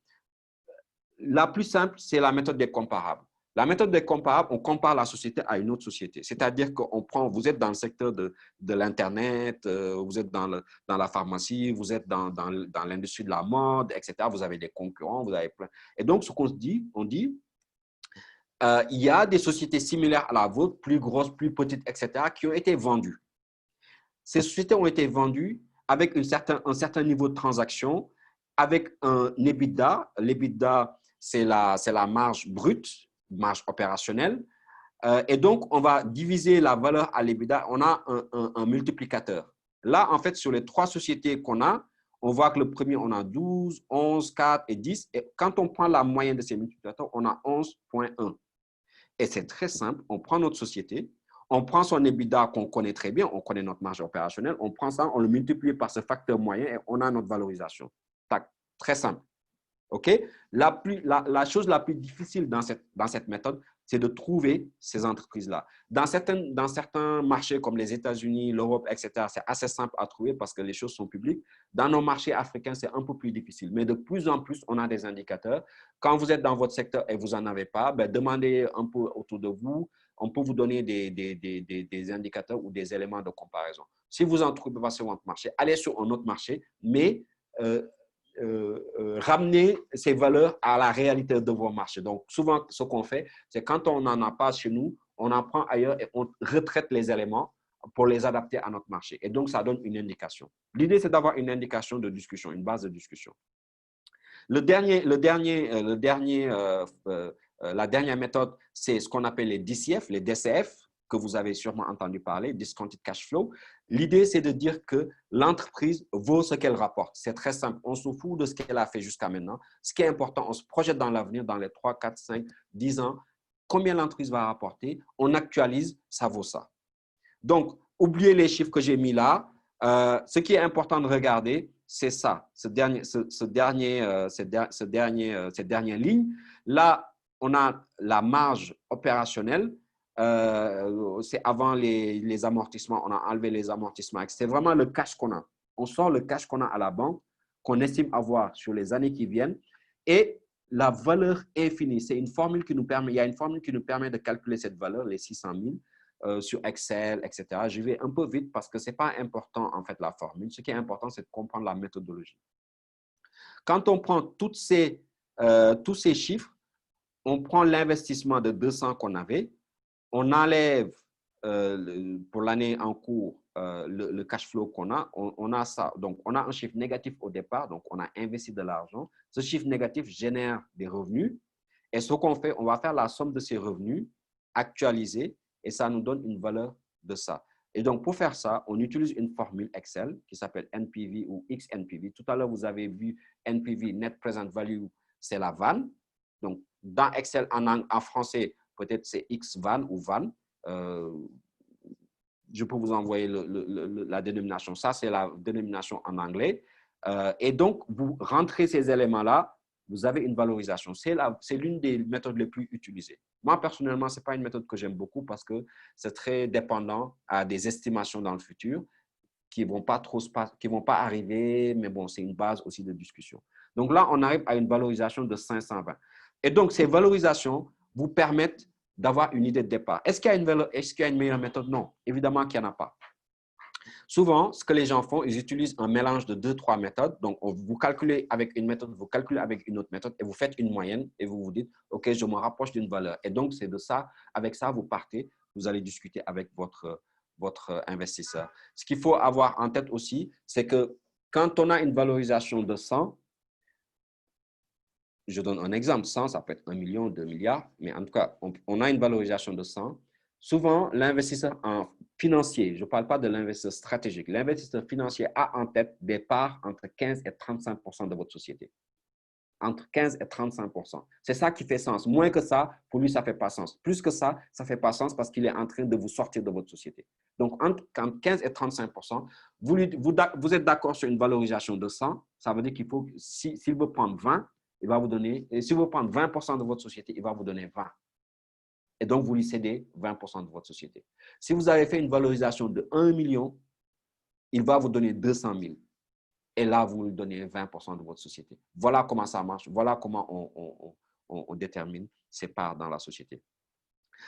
La plus simple, c'est la méthode des comparables. La méthode des comparables, on compare la société à une autre société. C'est-à-dire qu'on prend, vous êtes dans le secteur de l'Internet, vous êtes dans la pharmacie, vous êtes dans l'industrie de la mode, etc. Vous avez des concurrents, vous avez plein. Et donc, ce qu'on dit, il y a des sociétés similaires à la vôtre, plus grosses, plus petites, etc., qui ont été vendues. Ces sociétés ont été vendues avec un certain niveau de transaction, avec un EBITDA. L'EBITDA, c'est la marge brute, marge opérationnelle. Et donc, on va diviser la valeur à l'EBITDA. On a un multiplicateur. Là, en fait, sur les trois sociétés qu'on a, on voit que le premier, on a 12, 11, 4 et 10. Et quand on prend la moyenne de ces multiplicateurs, on a 11,1. Et c'est très simple. On prend notre société, on prend son EBITDA qu'on connaît très bien, on connaît notre marge opérationnelle, on prend ça, on le multiplie par ce facteur moyen et on a notre valorisation. Tac, très simple. OK? La chose la plus difficile dans cette méthode, c'est de trouver ces entreprises-là. Dans certains marchés comme les États-Unis, l'Europe, etc., c'est assez simple à trouver parce que les choses sont publiques. Dans nos marchés africains, c'est un peu plus difficile. Mais de plus en plus, on a des indicateurs. Quand vous êtes dans votre secteur et vous n'en avez pas, ben, demandez un peu autour de vous. On peut vous donner des indicateurs ou des éléments de comparaison. Si vous en trouvez pas sur votre marché, allez sur un autre marché, mais ramener ces valeurs à la réalité de vos marchés. Donc, souvent, ce qu'on fait, c'est quand on n'en a pas chez nous, on en prend ailleurs et on retraite les éléments pour les adapter à notre marché. Et donc, ça donne une indication. L'idée, c'est d'avoir une indication de discussion, une base de discussion. La dernière méthode, c'est ce qu'on appelle les DCF, les DCF, que vous avez sûrement entendu parler, Discounted Cash Flow. L'idée, c'est de dire que l'entreprise vaut ce qu'elle rapporte. C'est très simple. On se fout de ce qu'elle a fait jusqu'à maintenant. Ce qui est important, on se projette dans l'avenir, dans les 3, 4, 5, 10 ans. Combien l'entreprise va rapporter? On actualise, ça vaut ça. Donc, oubliez les chiffres que j'ai mis là. Ce qui est important de regarder, c'est ça, cette dernière ligne. Là, on a la marge opérationnelle. C'est avant les amortissements, on a enlevé les amortissements. C'est vraiment le cash qu'on a. On sort le cash qu'on a à la banque, qu'on estime avoir sur les années qui viennent. Et la valeur infinie, c'est une formule qui nous permet, il y a une formule qui nous permet de calculer cette valeur, les 600 000, sur Excel, etc. Je vais un peu vite parce que ce n'est pas important, en fait, la formule. Ce qui est important, c'est de comprendre la méthodologie. Quand on prend tous ces chiffres, on prend l'investissement de 200 qu'on avait, on enlève pour l'année en cours le cash flow qu'on a, on a ça. Donc, on a un chiffre négatif au départ, donc on a investi de l'argent. Ce chiffre négatif génère des revenus. Et ce qu'on fait, on va faire la somme de ces revenus, actualiser, et ça nous donne une valeur de ça. Et donc, pour faire ça, on utilise une formule Excel qui s'appelle NPV ou XNPV. Tout à l'heure, vous avez vu NPV, Net Present Value, c'est la VAN. Donc, dans Excel, en français, peut-être c'est XVAN ou VAN. Je peux vous envoyer la dénomination. Ça, c'est la dénomination en anglais. Et donc, vous rentrez ces éléments-là, vous avez une valorisation. C'est l'une des méthodes les plus utilisées. Moi, personnellement, ce n'est pas une méthode que j'aime beaucoup parce que c'est très dépendant à des estimations dans le futur qui ne vont pas arriver, mais bon, c'est une base aussi de discussion. Donc là, on arrive à une valorisation de 520. Et donc, ces valorisations vous permettent d'avoir une idée de départ. Est-ce qu'il y a une meilleure méthode? Non, évidemment qu'il n'y en a pas. Souvent, ce que les gens font, ils utilisent un mélange de 2-3 méthodes. Donc, vous calculez avec une méthode, vous calculez avec une autre méthode et vous faites une moyenne et vous vous dites, OK, je me rapproche d'une valeur. Et donc, c'est de ça, avec ça, vous partez, vous allez discuter avec votre investisseur. Ce qu'il faut avoir en tête aussi, c'est que quand on a une valorisation de 100, je donne un exemple, 100, ça peut être 1 million, 2 milliards, mais en tout cas, on a une valorisation de 100. Souvent, l'investisseur financier, je ne parle pas de l'investisseur stratégique, l'investisseur financier a en tête des parts entre 15 et 35% de votre société. Entre 15 et 35%. C'est ça qui fait sens. Moins que ça, pour lui, ça ne fait pas sens. Plus que ça ne fait pas sens parce qu'il est en train de vous sortir de votre société. Donc, entre 15 et 35%, vous êtes d'accord sur une valorisation de 100, ça veut dire qu'il faut, s'il veut prendre 20, il va vous donner, et si vous prenez 20% de votre société, il va vous donner 20. Et donc, vous lui cédez 20% de votre société. Si vous avez fait une valorisation de 1 million, il va vous donner 200 000. Et là, vous lui donnez 20% de votre société. Voilà comment ça marche. Voilà comment on détermine ses parts dans la société.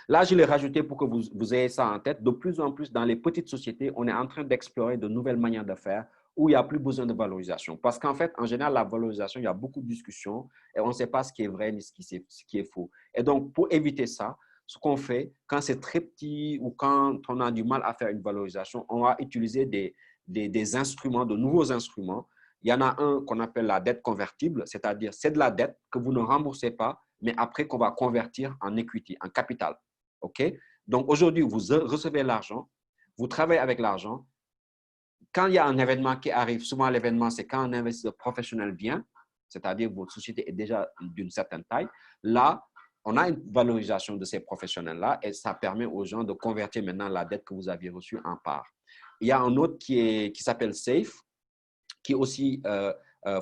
Là, je l'ai rajouté pour que vous ayez ça en tête. De plus en plus, dans les petites sociétés, on est en train d'explorer de nouvelles manières de faire où il n'y a plus besoin de valorisation. Parce qu'en fait, en général, la valorisation, il y a beaucoup de discussions et on ne sait pas ce qui est vrai ni ce qui est faux. Et donc, pour éviter ça, ce qu'on fait, quand c'est très petit ou quand on a du mal à faire une valorisation, on va utiliser des instruments, de nouveaux instruments. Il y en a un qu'on appelle la dette convertible, c'est-à-dire c'est de la dette que vous ne remboursez pas, mais après qu'on va convertir en equity, en capital. OK? Donc, aujourd'hui, vous recevez l'argent, vous travaillez avec l'argent. Quand il y a un événement qui arrive, souvent l'événement, c'est quand un investisseur professionnel vient, c'est-à-dire votre société est déjà d'une certaine taille, là, on a une valorisation de ces professionnels-là et ça permet aux gens de convertir maintenant la dette que vous aviez reçue en part. Il y a un autre qui s'appelle SAFE, qui aussi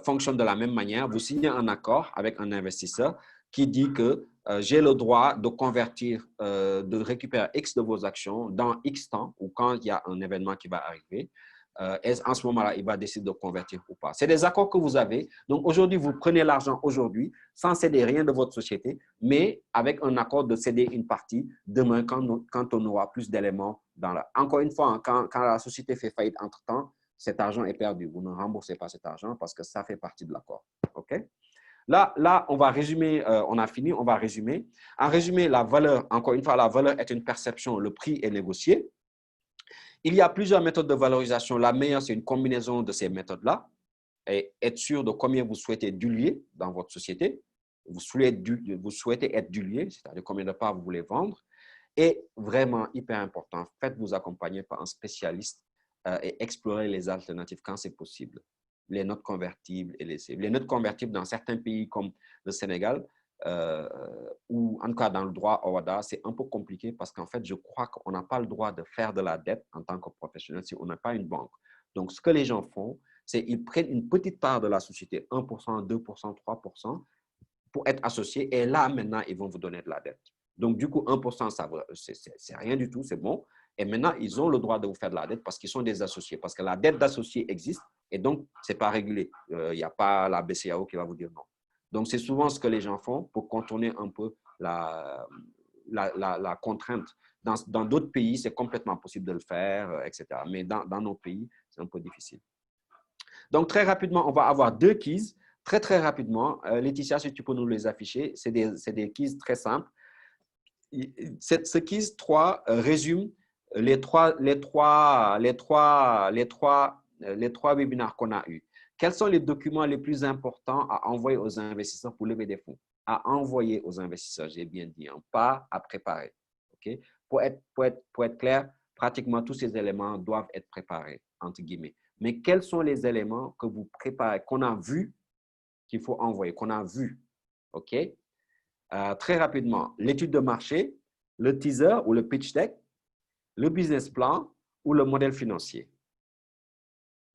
fonctionne de la même manière. Vous signez un accord avec un investisseur qui dit que j'ai le droit de convertir, de récupérer X de vos actions dans X temps ou quand il y a un événement qui va arriver. Et en ce moment-là, il va décider de convertir ou pas. C'est des accords que vous avez. Donc, aujourd'hui, vous prenez l'argent aujourd'hui sans céder rien de votre société, mais avec un accord de céder une partie demain quand on aura plus d'éléments dans la… Encore une fois, quand la société fait faillite entre-temps, cet argent est perdu. Vous ne remboursez pas cet argent parce que ça fait partie de l'accord. OK? Là, on va résumer, on a fini, on va résumer. En résumé, la valeur, encore une fois, la valeur est une perception, le prix est négocié. Il y a plusieurs méthodes de valorisation. La meilleure, c'est une combinaison de ces méthodes-là et être sûr de combien vous souhaitez d'huiliers dans votre société. Vous souhaitez être d'huiliers, c'est-à-dire combien de parts vous voulez vendre. Et vraiment, hyper important, faites-vous accompagner par un spécialiste et explorer les alternatives quand c'est possible. Les notes convertibles et les notes convertibles dans certains pays comme le Sénégal, ou en tout cas dans le droit OHADA, c'est un peu compliqué parce qu'en fait, je crois qu'on n'a pas le droit de faire de la dette en tant que professionnel si on n'a pas une banque. Donc, ce que les gens font, c'est qu'ils prennent une petite part de la société, 1%, 2%, 3%, pour être associés. Et là, maintenant, ils vont vous donner de la dette. Donc, du coup, 1%, c'est rien du tout, c'est bon. Et maintenant, ils ont le droit de vous faire de la dette parce qu'ils sont des associés. Parce que la dette d'associés existe et donc, ce n'est pas régulé. Il n'y a pas la BCAO qui va vous dire non. Donc, c'est souvent ce que les gens font pour contourner un peu la contrainte. Dans d'autres pays, c'est complètement possible de le faire, etc. Mais dans nos pays, c'est un peu difficile. Donc, très rapidement, on va avoir deux keys. Très, très rapidement. Laetitia, si tu peux nous les afficher, c'est des keys très simples. Ce keys 3 résume les trois webinaires qu'on a eus. Quels sont les documents les plus importants à envoyer aux investisseurs pour lever des fonds? À envoyer aux investisseurs, j'ai bien dit, hein, pas à préparer. Okay? Pour être clair, pratiquement tous ces éléments doivent être préparés, entre guillemets. Mais quels sont les éléments que vous préparez, qu'on a vu, qu'il faut envoyer, qu'on a vu? OK? Très rapidement, l'étude de marché, le teaser ou le pitch deck, le business plan ou le modèle financier.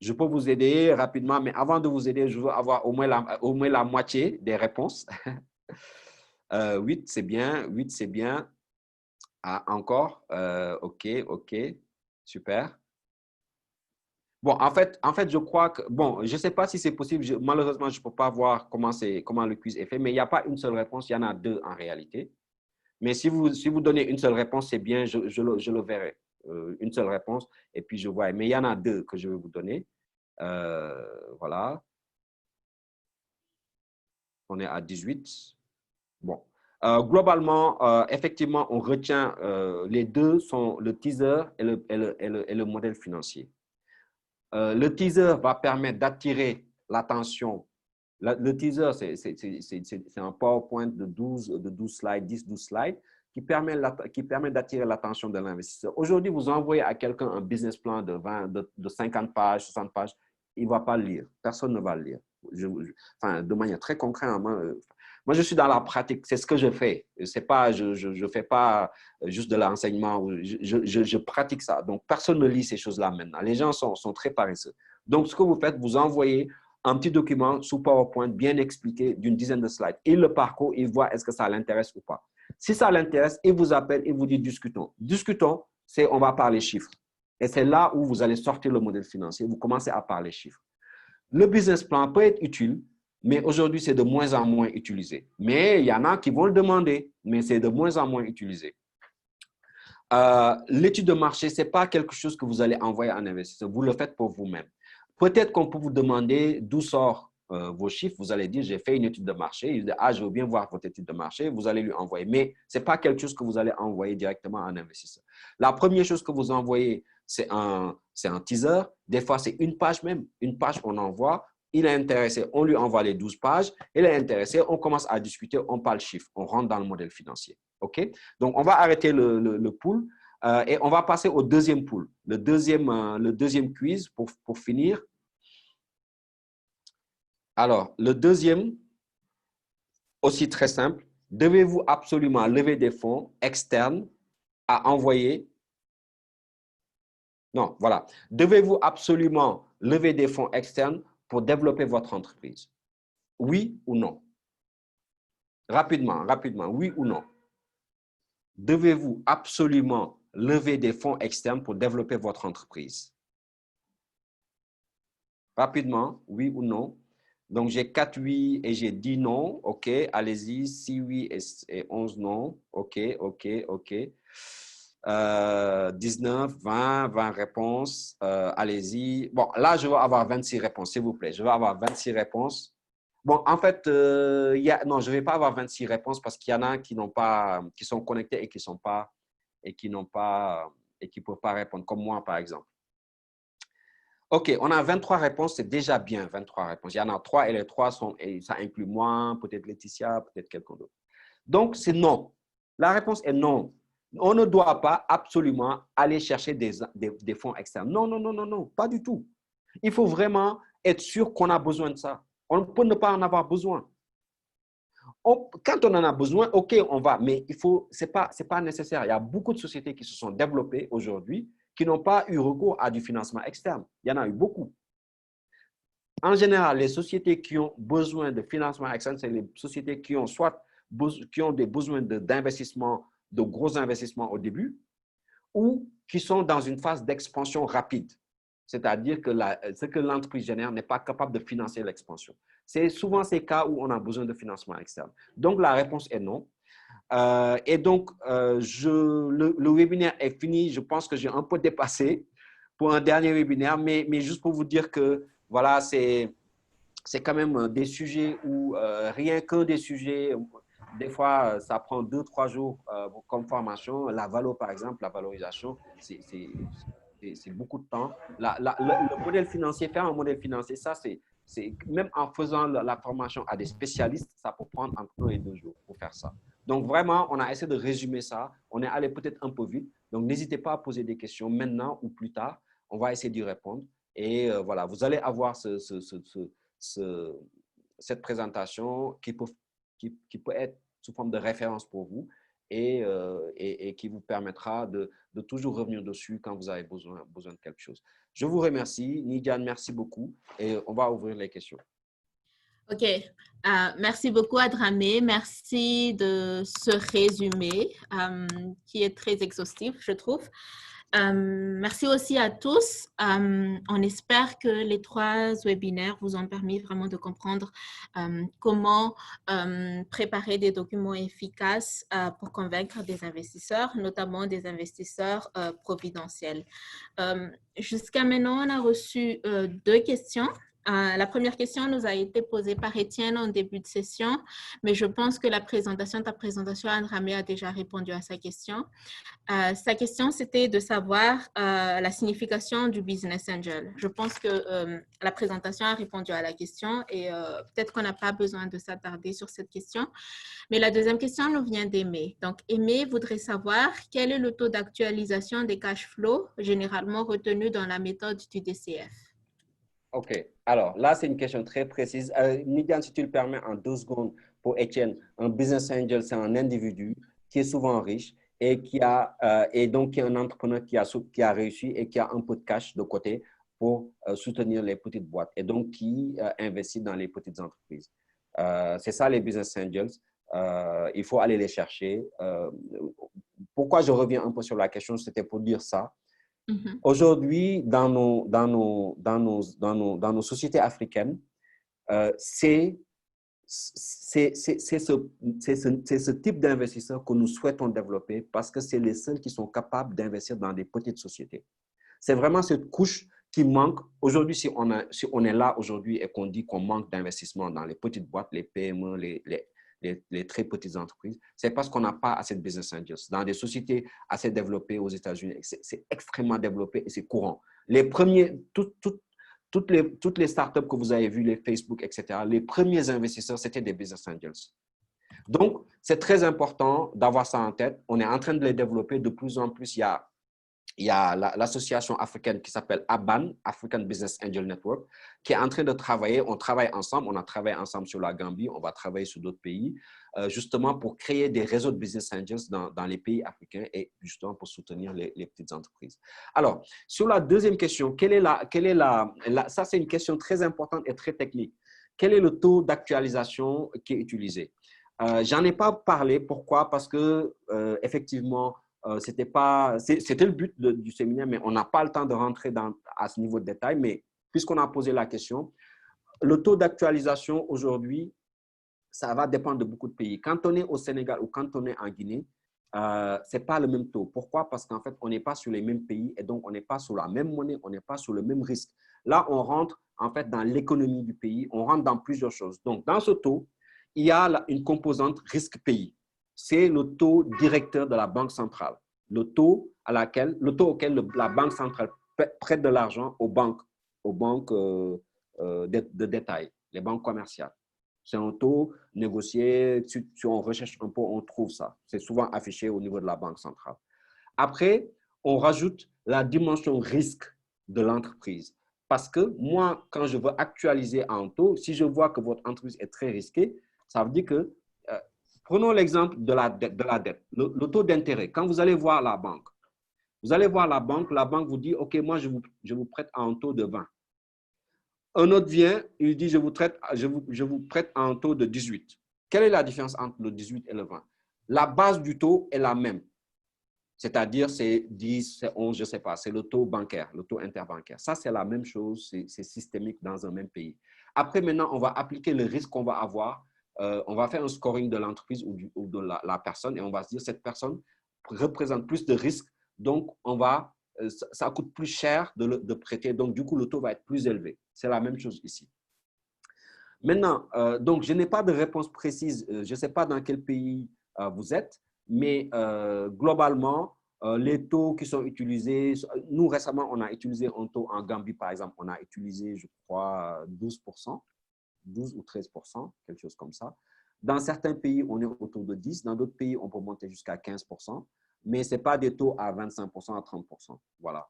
Je peux vous aider rapidement, mais avant de vous aider, je veux avoir au moins la moitié des réponses. 8, c'est bien. 8, c'est bien. Ah, encore. OK, OK. Super. Bon, en fait, je crois que… Bon, je ne sais pas si c'est possible. Malheureusement, je ne peux pas voir comment le quiz est fait, mais il n'y a pas une seule réponse. Il y en a deux en réalité. Mais si vous donnez une seule réponse, c'est bien, je le verrai. Une seule réponse, et puis je vois. Mais il y en a deux que je vais vous donner. Voilà. On est à 18. Bon. Globalement, effectivement, on retient les deux sont le teaser et le modèle financier. Le teaser va permettre d'attirer l'attention. Le teaser, c'est un PowerPoint de 12 slides, 10-12 slides, qui permet d'attirer l'attention de l'investisseur. Aujourd'hui, vous envoyez à quelqu'un un business plan de 50 pages, 60 pages, il ne va pas le lire. Personne ne va le lire. Enfin, de manière très concrète, moi, je suis dans la pratique. C'est ce que je fais. Je ne fais pas juste de l'enseignement. Je pratique ça. Donc, personne ne lit ces choses-là maintenant. Les gens sont très paresseux. Donc, ce que vous faites, vous envoyez un petit document sous PowerPoint bien expliqué d'une dizaine de slides. Il le parcourt, il voit est-ce que ça l'intéresse ou pas. Si ça l'intéresse, il vous appelle, il vous dit discutons. Discutons, c'est on va parler chiffres. Et c'est là où vous allez sortir le modèle financier. Vous commencez à parler chiffres. Le business plan peut être utile, mais aujourd'hui, c'est de moins en moins utilisé. Mais il y en a qui vont le demander, mais c'est de moins en moins utilisé. L'étude de marché, ce n'est pas quelque chose que vous allez envoyer à un investisseur. Vous le faites pour vous-même. Peut-être qu'on peut vous demander d'où sortent vos chiffres. Vous allez dire, j'ai fait une étude de marché. Il dit, ah, je veux bien voir votre étude de marché. Vous allez lui envoyer. Mais ce n'est pas quelque chose que vous allez envoyer directement à un investisseur. La première chose que vous envoyez, c'est un teaser. Des fois, c'est une page même. Une page, on envoie. Il est intéressé, on lui envoie les 12 pages. Il est intéressé, on commence à discuter, on parle chiffres. On rentre dans le modèle financier. OK? Donc, on va arrêter le pool et on va passer au deuxième pool. Le deuxième quiz pour finir. Alors, le deuxième, aussi très simple, devez-vous absolument lever des fonds externes à envoyer? Non, voilà. Devez-vous absolument lever des fonds externes pour développer votre entreprise? Oui ou non? Rapidement, oui ou non? Devez-vous absolument lever des fonds externes pour développer votre entreprise? Rapidement, oui ou non? Donc, j'ai 4 oui et j'ai 10 non. OK, allez-y. 6 oui et 11 non. OK, OK, OK. 19, 20 réponses. Allez-y. Bon, là, je vais avoir 26 réponses, s'il vous plaît. Je vais avoir 26 réponses. Bon, en fait, non, je ne vais pas avoir 26 réponses parce qu'il y en a qui sont connectés et qui ne peuvent pas répondre, comme moi, par exemple. OK, on a 23 réponses, c'est déjà bien, 23 réponses. Il y en a 3 et les 3 et ça inclut moi, peut-être Laetitia, peut-être quelqu'un d'autre. Donc, c'est non. La réponse est non. On ne doit pas absolument aller chercher des fonds externes. Non, non, non, non, non, pas du tout. Il faut vraiment être sûr qu'on a besoin de ça. On peut ne pas en avoir besoin. Quand on en a besoin, OK, on va, mais ce n'est pas nécessaire. Il y a beaucoup de sociétés qui se sont développées aujourd'hui qui n'ont pas eu recours à du financement externe. Il y en a eu beaucoup. En général, les sociétés qui ont besoin de financement externe, c'est les sociétés qui ont des besoins d'investissement, de gros investissements au début, ou qui sont dans une phase d'expansion rapide. C'est-à-dire que ce que l'entreprise génère n'est pas capable de financer l'expansion. C'est souvent ces cas où on a besoin de financement externe. Donc, la réponse est non. Et donc, le webinaire est fini. Je pense que j'ai un peu dépassé pour un dernier webinaire, mais juste pour vous dire que, voilà, c'est quand même des sujets où rien que des sujets, des fois, ça prend 2-3 jours comme formation. La valo, par exemple, la valorisation, c'est beaucoup de temps. Le modèle financier, faire un modèle financier, ça, même en faisant la formation à des spécialistes, ça peut prendre entre 1 et 2 jours pour faire ça. Donc, vraiment, on a essayé de résumer ça. On est allé peut-être un peu vite. Donc, n'hésitez pas à poser des questions maintenant ou plus tard. On va essayer d'y répondre. Et voilà, vous allez avoir cette présentation qui peut être sous forme de référence pour vous. et qui vous permettra de toujours revenir dessus quand vous avez besoin de quelque chose. Je vous remercie. Nidiane, merci beaucoup et on va ouvrir les questions. OK. Merci beaucoup, Adramé. Merci de ce résumé qui est très exhaustif, je trouve. Merci aussi à tous. On espère que les 3 webinaires vous ont permis vraiment de comprendre comment préparer des documents efficaces pour convaincre des investisseurs, notamment des investisseurs providentiels. Jusqu'à maintenant, on a reçu 2 questions. La première question nous a été posée par Étienne en début de session, mais je pense que ta présentation, Adramé, a déjà répondu à sa question. Sa question, c'était de savoir la signification du Business Angel. Je pense que la présentation a répondu à la question et peut-être qu'on n'a pas besoin de s'attarder sur cette question. Mais la deuxième question nous vient d'Aimé. Donc, Aimé voudrait savoir quel est le taux d'actualisation des cash flows généralement retenu dans la méthode du DCF. OK. Alors, là, c'est une question très précise. Nidiane, si tu le permets, en 2 secondes pour Étienne, un business angel, c'est un individu qui est souvent riche et qui est un entrepreneur qui a réussi et qui a un peu de cash de côté pour soutenir les petites boîtes et donc qui investit dans les petites entreprises. C'est ça les business angels. Il faut aller les chercher. Pourquoi je reviens un peu sur la question, c'était pour dire ça. Aujourd'hui, dans nos sociétés africaines, c'est ce type d'investisseurs que nous souhaitons développer parce que c'est les seuls qui sont capables d'investir dans des petites sociétés. C'est vraiment cette couche qui manque. Aujourd'hui, si on est là aujourd'hui et qu'on dit qu'on manque d'investissement dans les petites boîtes, les PME, les très petites entreprises, c'est parce qu'on n'a pas assez de business angels. Dans des sociétés assez développées aux États-Unis, c'est extrêmement développé et c'est courant. Les premiers, toutes les startups que vous avez vues, les Facebook, etc., les premiers investisseurs, c'était des business angels. Donc, c'est très important d'avoir ça en tête. On est en train de les développer. De plus en plus, il y a l'association africaine qui s'appelle ABAN, African Business Angel Network, qui est en train de travailler. On travaille ensemble. On a travaillé ensemble sur la Gambie. On va travailler sur d'autres pays, justement pour créer des réseaux de business angels dans les pays africains et justement pour soutenir les petites entreprises. Alors, sur la deuxième question, ça c'est une question très importante et très technique. Quel est le taux d'actualisation qui est utilisé? J'en ai pas parlé. Pourquoi? Parce que effectivement, c'était le but du séminaire, mais on n'a pas le temps de rentrer à ce niveau de détail. Mais puisqu'on a posé la question, le taux d'actualisation aujourd'hui, ça va dépendre de beaucoup de pays. Quand on est au Sénégal ou quand on est en Guinée, ce n'est pas le même taux. Pourquoi? Parce qu'en fait, on n'est pas sur les mêmes pays et donc on n'est pas sur la même monnaie, on n'est pas sur le même risque. Là, on rentre en fait dans l'économie du pays, on rentre dans plusieurs choses. Donc, dans ce taux, il y a une composante risque pays. C'est le taux directeur de la Banque centrale, le taux auquel la Banque centrale prête de l'argent aux banques de détail, les banques commerciales. C'est un taux négocié. Si on recherche un peu, on trouve ça. C'est souvent affiché au niveau de la Banque centrale. Après, on rajoute la dimension risque de l'entreprise. Parce que moi, quand je veux actualiser un taux, si je vois que votre entreprise est très risquée, ça veut dire que, prenons l'exemple de la dette, le taux d'intérêt. Quand vous allez voir la banque, la banque vous dit, OK, moi, je vous prête à un taux de 20. Un autre vient, il dit, je vous prête à un taux de 18. Quelle est la différence entre le 18 et le 20? La base du taux est la même. C'est-à-dire, c'est 10, c'est 11, je ne sais pas. C'est le taux bancaire, le taux interbancaire. Ça, c'est la même chose. C'est systémique dans un même pays. Après, maintenant, on va appliquer le risque qu'on va avoir. On va faire un scoring de l'entreprise ou de la personne et on va se dire, cette personne représente plus de risques. Donc, ça coûte plus cher de prêter. Donc, du coup, le taux va être plus élevé. C'est la même chose ici. Maintenant, donc, je n'ai pas de réponse précise. Je ne sais pas dans quel pays vous êtes, mais globalement, les taux qui sont utilisés, nous, récemment, on a utilisé un taux en Gambie, par exemple. On a utilisé, je crois, 12%, 12 ou 13%, quelque chose comme ça. Dans certains pays, on est autour de 10%. Dans d'autres pays, on peut monter jusqu'à 15%. Mais ce n'est pas des taux à 25%, à 30%. Voilà.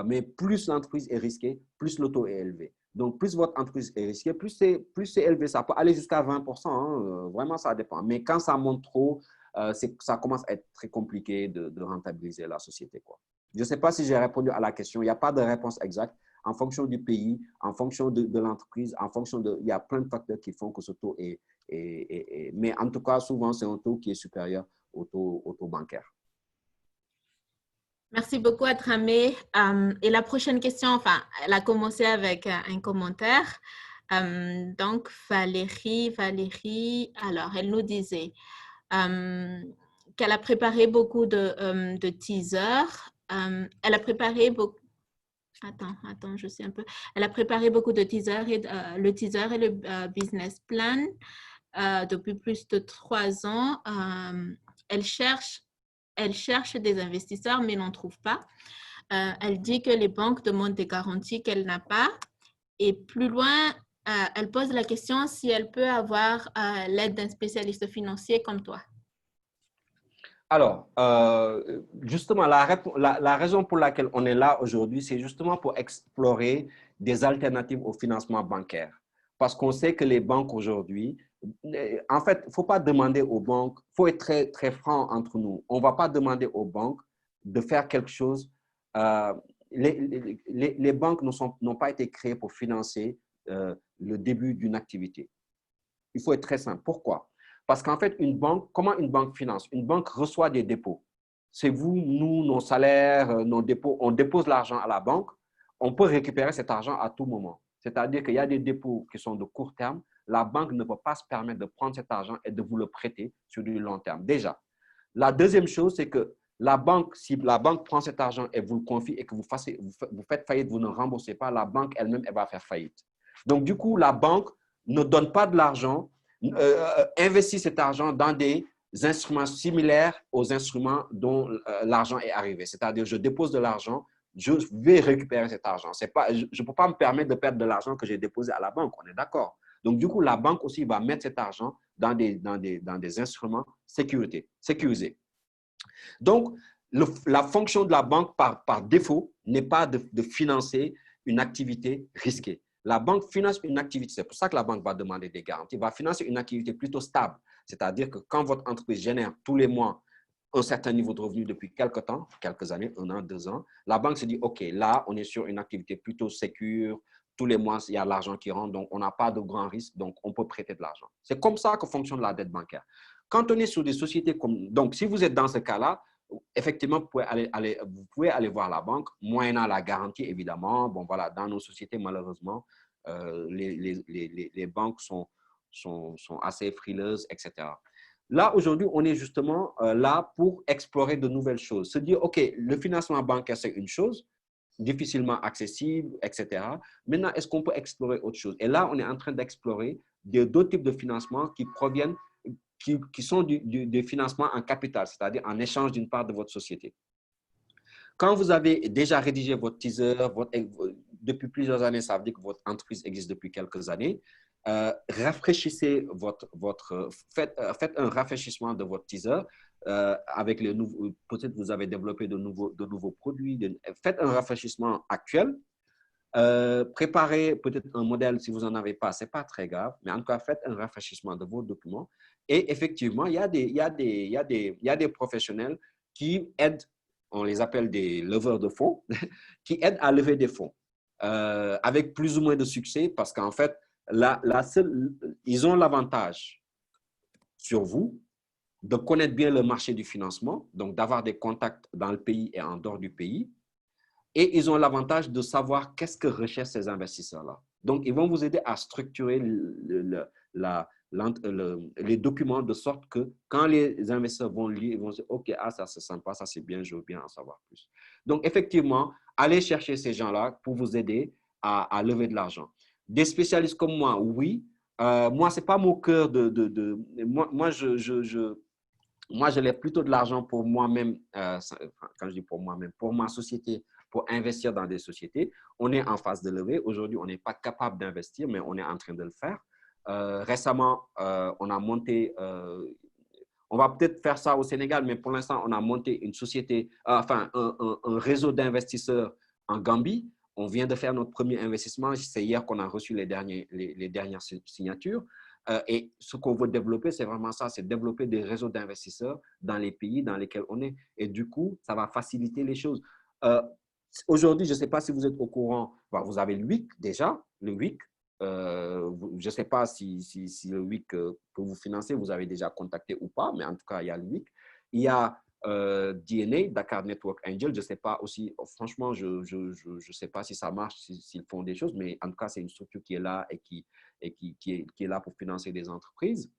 Mais plus l'entreprise est risquée, plus le taux est élevé. Donc, plus votre entreprise est risquée, plus c'est élevé. Ça peut aller jusqu'à 20%. Hein. Vraiment, ça dépend. Mais quand ça monte trop, ça commence à être très compliqué de rentabiliser la société, quoi. Je ne sais pas si j'ai répondu à la question. Il n'y a pas de réponse exacte. En fonction du pays, en fonction de l'entreprise, en fonction de… Il y a plein de facteurs qui font que ce taux est… mais en tout cas, souvent, c'est un taux qui est supérieur au taux bancaire. Merci beaucoup, Atramé. Et la prochaine question, enfin, elle a commencé avec un commentaire. Donc, Valérie, alors, elle nous disait qu'elle a préparé beaucoup de teasers. Elle a préparé beaucoup… Attends, je sais un peu. Elle a préparé beaucoup de teasers, le teaser et le business plan depuis plus de 3 ans. Elle cherche des investisseurs, mais n'en trouve pas. Elle dit que les banques demandent des garanties qu'elle n'a pas. Et plus loin, elle pose la question si elle peut avoir l'aide d'un spécialiste financier comme toi. Alors, justement, la raison pour laquelle on est là aujourd'hui, c'est justement pour explorer des alternatives au financement bancaire. Parce qu'on sait que les banques aujourd'hui, en fait, il ne faut pas demander aux banques, il faut être très, très franc entre nous. On ne va pas demander aux banques de faire quelque chose. Les banques n'ont pas été créées pour financer le début d'une activité. Il faut être très simple. Pourquoi? Parce qu'en fait, une banque, comment une banque finance? Une banque reçoit des dépôts. C'est vous, nous, nos salaires, nos dépôts. On dépose l'argent à la banque. On peut récupérer cet argent à tout moment. C'est-à-dire qu'il y a des dépôts qui sont de court terme. La banque ne peut pas se permettre de prendre cet argent et de vous le prêter sur du long terme. Déjà. La deuxième chose, c'est que la banque, si la banque prend cet argent et vous le confie et que vous faites faillite, vous ne remboursez pas, la banque elle-même, elle va faire faillite. Donc, du coup, la banque ne donne pas de l'argent, investit cet argent dans des instruments similaires aux instruments dont l'argent est arrivé. C'est-à-dire, je dépose de l'argent, je vais récupérer cet argent. Je ne peux pas me permettre de perdre de l'argent que j'ai déposé à la banque, on est d'accord. Donc, du coup, la banque aussi va mettre cet argent dans des instruments sécurisés. Donc, la fonction de la banque par défaut n'est pas de financer une activité risquée. La banque finance une activité, c'est pour ça que la banque va demander des garanties, va financer une activité plutôt stable. C'est-à-dire que quand votre entreprise génère tous les mois un certain niveau de revenu depuis quelques temps, quelques années, 1 an, 2 ans, la banque se dit, OK, là, on est sur une activité plutôt sécure, tous les mois, il y a l'argent qui rentre, donc on n'a pas de grand risque, donc on peut prêter de l'argent. C'est comme ça que fonctionne la dette bancaire. Quand on est sur des sociétés comme… Donc, si vous êtes dans ce cas-là, effectivement, vous pouvez aller voir la banque, moyennant la garantie, évidemment. Bon, voilà, dans nos sociétés, malheureusement, les banques sont assez frileuses, etc. Là, aujourd'hui, on est justement là pour explorer de nouvelles choses. Se dire, OK, le financement bancaire, c'est une chose, difficilement accessible, etc. Maintenant, est-ce qu'on peut explorer autre chose? Et là, on est en train d'explorer d'autres types de financements qui proviennent, qui sont du financement en capital, c'est-à-dire en échange d'une part de votre société. Quand vous avez déjà rédigé votre teaser, depuis plusieurs années, ça veut dire que votre entreprise existe depuis quelques années, rafraîchissez faites un rafraîchissement de votre teaser avec les nouveaux, peut-être vous avez développé de nouveaux produits, faites un rafraîchissement actuel, préparez peut-être un modèle si vous n'en avez pas, ce n'est pas très grave, mais en tout cas, faites un rafraîchissement de vos documents et effectivement, il y a des professionnels qui aident, on les appelle des leveurs de fonds, qui aident à lever des fonds avec plus ou moins de succès parce qu'en fait, ils ont l'avantage sur vous de connaître bien le marché du financement, donc d'avoir des contacts dans le pays et en dehors du pays. Et ils ont l'avantage de savoir qu'est-ce que recherchent ces investisseurs-là. Donc, ils vont vous aider à structurer les documents de sorte que quand les investisseurs vont lire, ils vont dire « OK, ça c'est sympa, ça c'est bien, je veux bien en savoir plus ». Donc, effectivement, allez chercher ces gens-là pour vous aider à lever de l'argent. Des spécialistes comme moi, oui. Moi, ce n'est pas mon cœur moi, je lève plutôt de l'argent pour moi-même, quand je dis pour moi-même, pour ma société, pour investir dans des sociétés. On est en phase de levée. Aujourd'hui, on n'est pas capable d'investir, mais on est en train de le faire. Récemment, on a monté, on va peut-être faire ça au Sénégal, mais pour l'instant, on a monté une société, enfin, un réseau d'investisseurs en Gambie. On vient de faire notre premier investissement. C'est hier qu'on a reçu les dernières signatures. Et ce qu'on veut développer, c'est vraiment ça, c'est développer des réseaux d'investisseurs dans les pays dans lesquels on est. Et du coup, ça va faciliter les choses. Aujourd'hui, je ne sais pas si vous êtes au courant, vous avez le WIC déjà, le WIC. Je ne sais pas si le WIC que vous financez, vous avez déjà contacté ou pas, mais en tout cas, il y a le WIC. Il y a DNA, Dakar Network Angel. Je ne sais pas aussi, franchement, je ne sais pas si ça marche, s'ils font des choses, mais en tout cas, c'est une structure qui est là et qui est là pour financer des entreprises.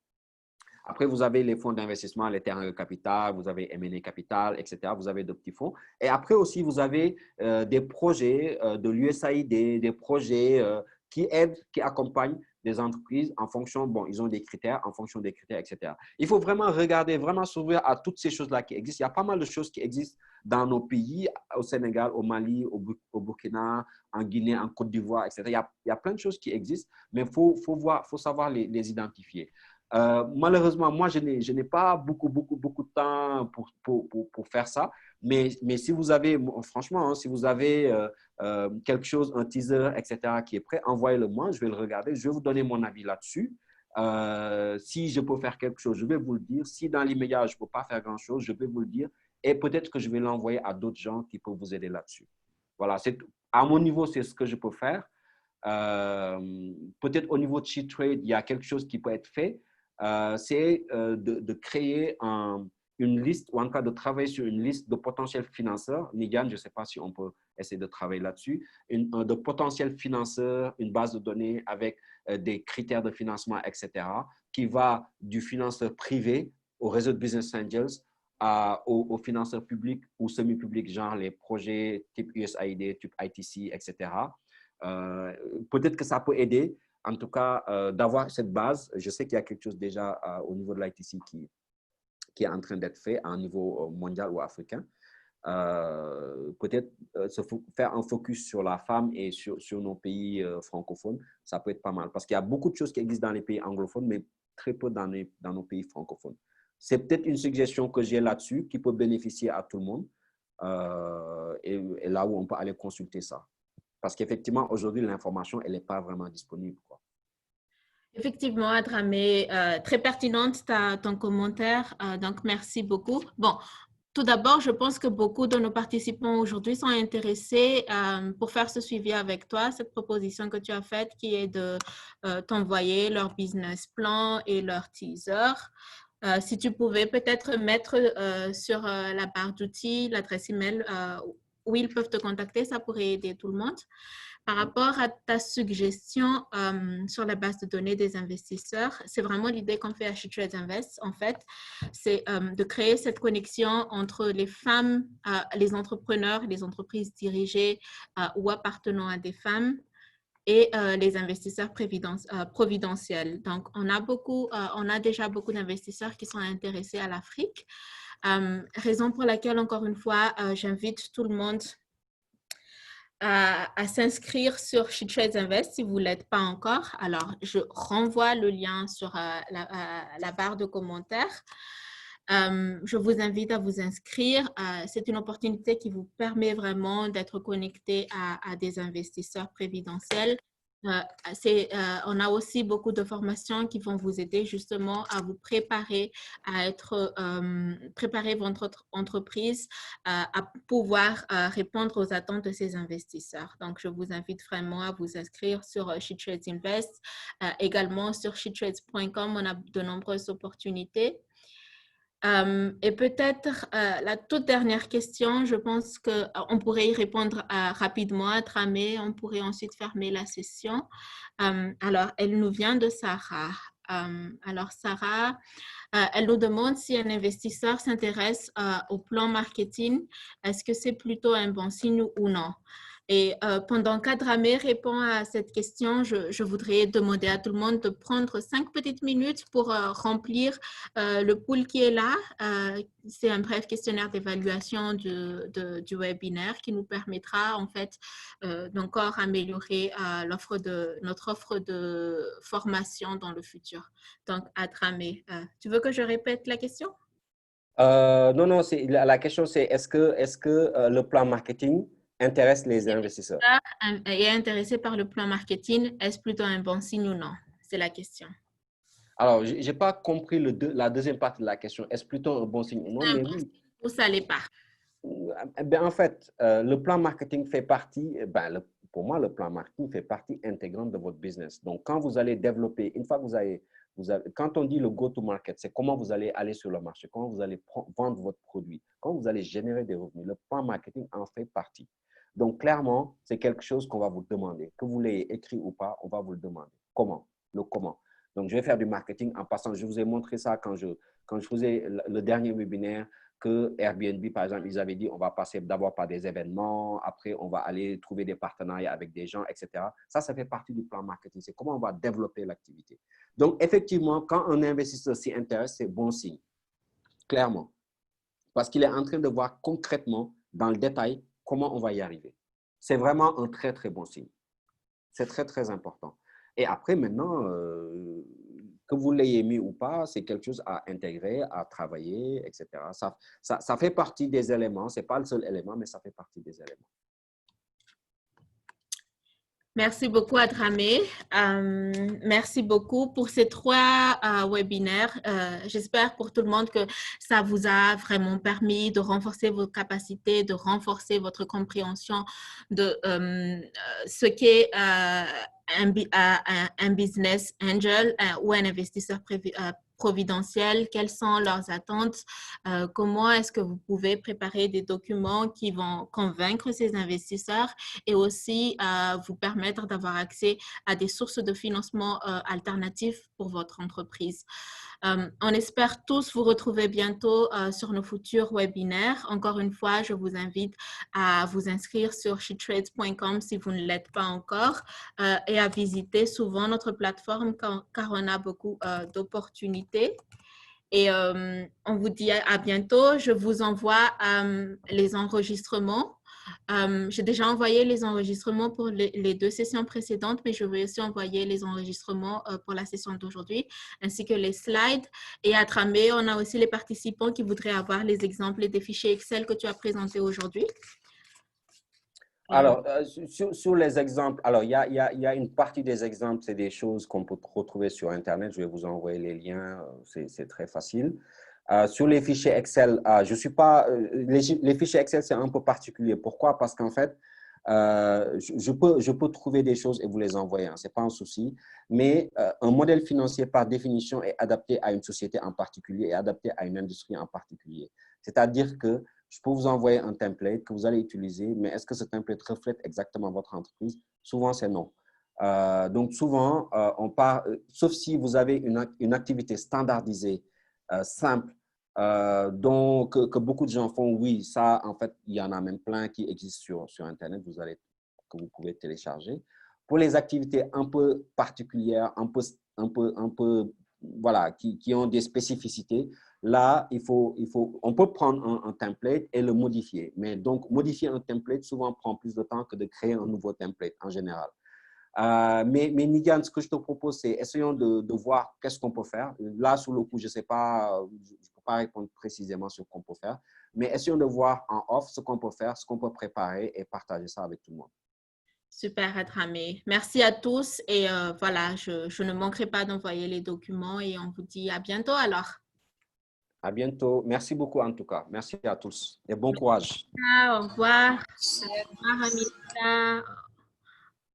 Après, vous avez les fonds d'investissement, les terrains de capital, vous avez M&A Capital, etc. Vous avez de petits fonds. Et après aussi, vous avez des projets de l'USAID, des projets qui aident, qui accompagnent des entreprises en fonction, bon, ils ont des critères, en fonction des critères, etc. Il faut vraiment regarder, vraiment s'ouvrir à toutes ces choses-là qui existent. Il y a pas mal de choses qui existent dans nos pays, au Sénégal, au Mali, au Burkina, en Guinée, en Côte d'Ivoire, etc. Il y a plein de choses qui existent, mais il faut savoir les identifier. Malheureusement, moi, je n'ai pas beaucoup de temps pour faire ça. Mais si vous avez, franchement, si vous avez quelque chose, un teaser, etc., qui est prêt, envoyez-le moi, je vais le regarder, je vais vous donner mon avis là-dessus. Si je peux faire quelque chose, je vais vous le dire. Si dans l'immédiat, je ne peux pas faire grand-chose, je vais vous le dire. Et peut-être que je vais l'envoyer à d'autres gens qui peuvent vous aider là-dessus. Voilà, à mon niveau, c'est ce que je peux faire. Peut-être au niveau de SheTrade, il y a quelque chose qui peut être fait. C'est de créer une liste, ou en cas de travailler sur une liste de potentiels financeurs. Nigan, je ne sais pas si on peut essayer de travailler là-dessus. De potentiels financeurs, une base de données avec des critères de financement, etc., qui va du financeur privé au réseau de Business Angels, aux financeurs publics ou semi-publics, genre les projets type USAID, type ITC, etc. Peut-être que ça peut aider, en tout cas, d'avoir cette base. Je sais qu'il y a quelque chose déjà au niveau de l'ITC qui est en train d'être fait à un niveau mondial ou africain. Peut-être faire un focus sur la femme et sur nos pays francophones, ça peut être pas mal. Parce qu'il y a beaucoup de choses qui existent dans les pays anglophones, mais très peu dans nos pays francophones. C'est peut-être une suggestion que j'ai là-dessus qui peut bénéficier à tout le monde et là où on peut aller consulter ça. Parce qu'effectivement, aujourd'hui, l'information, elle n'est pas vraiment disponible, quoi. Effectivement, Adramé, très pertinente ton commentaire, donc merci beaucoup. Bon, tout d'abord, je pense que beaucoup de nos participants aujourd'hui sont intéressés pour faire ce suivi avec toi, cette proposition que tu as faite qui est de t'envoyer leur business plan et leur teaser. Si tu pouvais peut-être mettre sur la barre d'outils l'adresse email où ils peuvent te contacter, ça pourrait aider tout le monde. Par rapport à ta suggestion sur la base de données des investisseurs, c'est vraiment l'idée qu'on fait à SheTrade Invest, en fait, c'est de créer cette connexion entre les femmes, les entrepreneurs, les entreprises dirigées ou appartenant à des femmes et les investisseurs providentiels. Donc, on a déjà beaucoup d'investisseurs qui sont intéressés à l'Afrique, raison pour laquelle, encore une fois, j'invite tout le monde à s'inscrire sur SheTrade Invest si vous ne l'êtes pas encore. Alors, je renvoie le lien sur la barre de commentaires. Je vous invite à vous inscrire. C'est une opportunité qui vous permet vraiment d'être connecté à des investisseurs prévidentiels. On a aussi beaucoup de formations qui vont vous aider justement à vous préparer à préparer votre entreprise à pouvoir répondre aux attentes de ces investisseurs. Donc, je vous invite vraiment à vous inscrire sur SheTrade Invest. Également sur shetrades.com, on a de nombreuses opportunités. Et peut-être la toute dernière question, je pense qu'on pourrait y répondre rapidement à Dramé, on pourrait ensuite fermer la session. Alors, elle nous vient de Sarah. Alors, Sarah, elle nous demande si un investisseur s'intéresse au plan marketing, est-ce que c'est plutôt un bon signe ou non? Et pendant qu'Adramé répond à cette question, je voudrais demander à tout le monde de prendre 5 petites minutes pour remplir le pool qui est là. C'est un bref questionnaire d'évaluation du webinaire qui nous permettra en fait d'encore améliorer notre offre de formation dans le futur. Donc, Adramé, tu veux que je répète la question? Non, la question c'est est-ce que le plan marketing intéresse les investisseurs? Est intéressé par le plan marketing, est-ce plutôt un bon signe ou non? C'est la question. Alors, je n'ai pas compris la deuxième partie de la question. Est-ce plutôt un bon signe ou non? Mais oui. Où ça allait pas? En fait, le plan marketing fait partie, pour moi, le plan marketing fait partie intégrante de votre business. Donc, quand vous allez développer, une fois que quand on dit le go-to-market, c'est comment vous allez aller sur le marché, comment vous allez vendre votre produit, comment vous allez générer des revenus. Le plan marketing en fait partie. Donc, clairement, c'est quelque chose qu'on va vous demander. Que vous l'ayez écrit ou pas, on va vous le demander. Comment? Le comment. Donc, je vais faire du marketing en passant. Je vous ai montré ça quand je faisais le dernier webinaire, que Airbnb, par exemple, ils avaient dit on va passer d'abord par des événements, après on va aller trouver des partenariats avec des gens, etc. Ça fait partie du plan marketing. C'est comment on va développer l'activité. Donc, effectivement, quand un investisseur s'y intéresse, c'est bon signe, clairement. Parce qu'il est en train de voir concrètement, dans le détail, comment on va y arriver. C'est vraiment un très, très bon signe. C'est très, très important. Et après, maintenant, que vous l'ayez mis ou pas, c'est quelque chose à intégrer, à travailler, etc. Ça fait partie des éléments. Ce n'est pas le seul élément, mais ça fait partie des éléments. Merci beaucoup, Adramé. Merci beaucoup pour ces 3 webinaires. J'espère pour tout le monde que ça vous a vraiment permis de renforcer vos capacités, de renforcer votre compréhension de ce qu'est un business angel ou un investisseur providentiel, quelles sont leurs attentes, comment est-ce que vous pouvez préparer des documents qui vont convaincre ces investisseurs et aussi vous permettre d'avoir accès à des sources de financement alternatives pour votre entreprise. On espère tous vous retrouver bientôt sur nos futurs webinaires. Encore une fois, je vous invite à vous inscrire sur shetrades.com si vous ne l'êtes pas encore et à visiter souvent notre plateforme car on a beaucoup d'opportunités. Et on vous dit à bientôt. Je vous envoie les enregistrements. J'ai déjà envoyé les enregistrements pour les 2 sessions précédentes, mais je vais aussi envoyer les enregistrements pour la session d'aujourd'hui, ainsi que les slides. Et à Tramé, on a aussi les participants qui voudraient avoir les exemples et des fichiers Excel que tu as présentés aujourd'hui. Alors, sur les exemples, alors il y a une partie des exemples, c'est des choses qu'on peut retrouver sur Internet. Je vais vous envoyer les liens, c'est très facile. Sur les fichiers Excel, je suis pas, les fichiers Excel, c'est un peu particulier. Pourquoi? Parce qu'en fait, je peux trouver des choses et vous les envoyer, hein, ce n'est pas un souci. Mais un modèle financier, par définition, est adapté à une société en particulier et adapté à une industrie en particulier. C'est-à-dire que je peux vous envoyer un template que vous allez utiliser, mais est-ce que ce template reflète exactement votre entreprise? Souvent, c'est non. Donc, souvent, on part, sauf si vous avez une activité standardisée, simple, que beaucoup de gens font, oui, ça, en fait, il y en a même plein qui existent sur Internet, que vous pouvez télécharger. Pour les activités un peu particulières, voilà, qui ont des spécificités, là, on peut prendre un template et le modifier. Mais donc, modifier un template souvent prend plus de temps que de créer un nouveau template en général. Mais Nigan, ce que je te propose, c'est essayons de voir qu'est-ce qu'on peut faire. Là, sous le coup, je ne sais pas, je ne peux pas répondre précisément sur ce qu'on peut faire, mais essayons de voir en off ce qu'on peut faire, ce qu'on peut préparer et partager ça avec tout le monde. Super, Adramé. Merci à tous et voilà, je ne manquerai pas d'envoyer les documents et on vous dit à bientôt alors. À bientôt. Merci beaucoup en tout cas. Merci à tous et bon courage. Au revoir. Au revoir, Amita.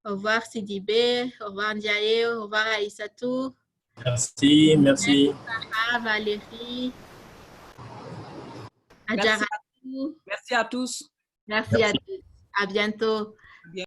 Au revoir, Sidibé. Au revoir, Ndiaye. Au revoir, Aïssatou. Merci, merci. Sarah, Valérie. Merci à tous. Merci à tous. À bientôt.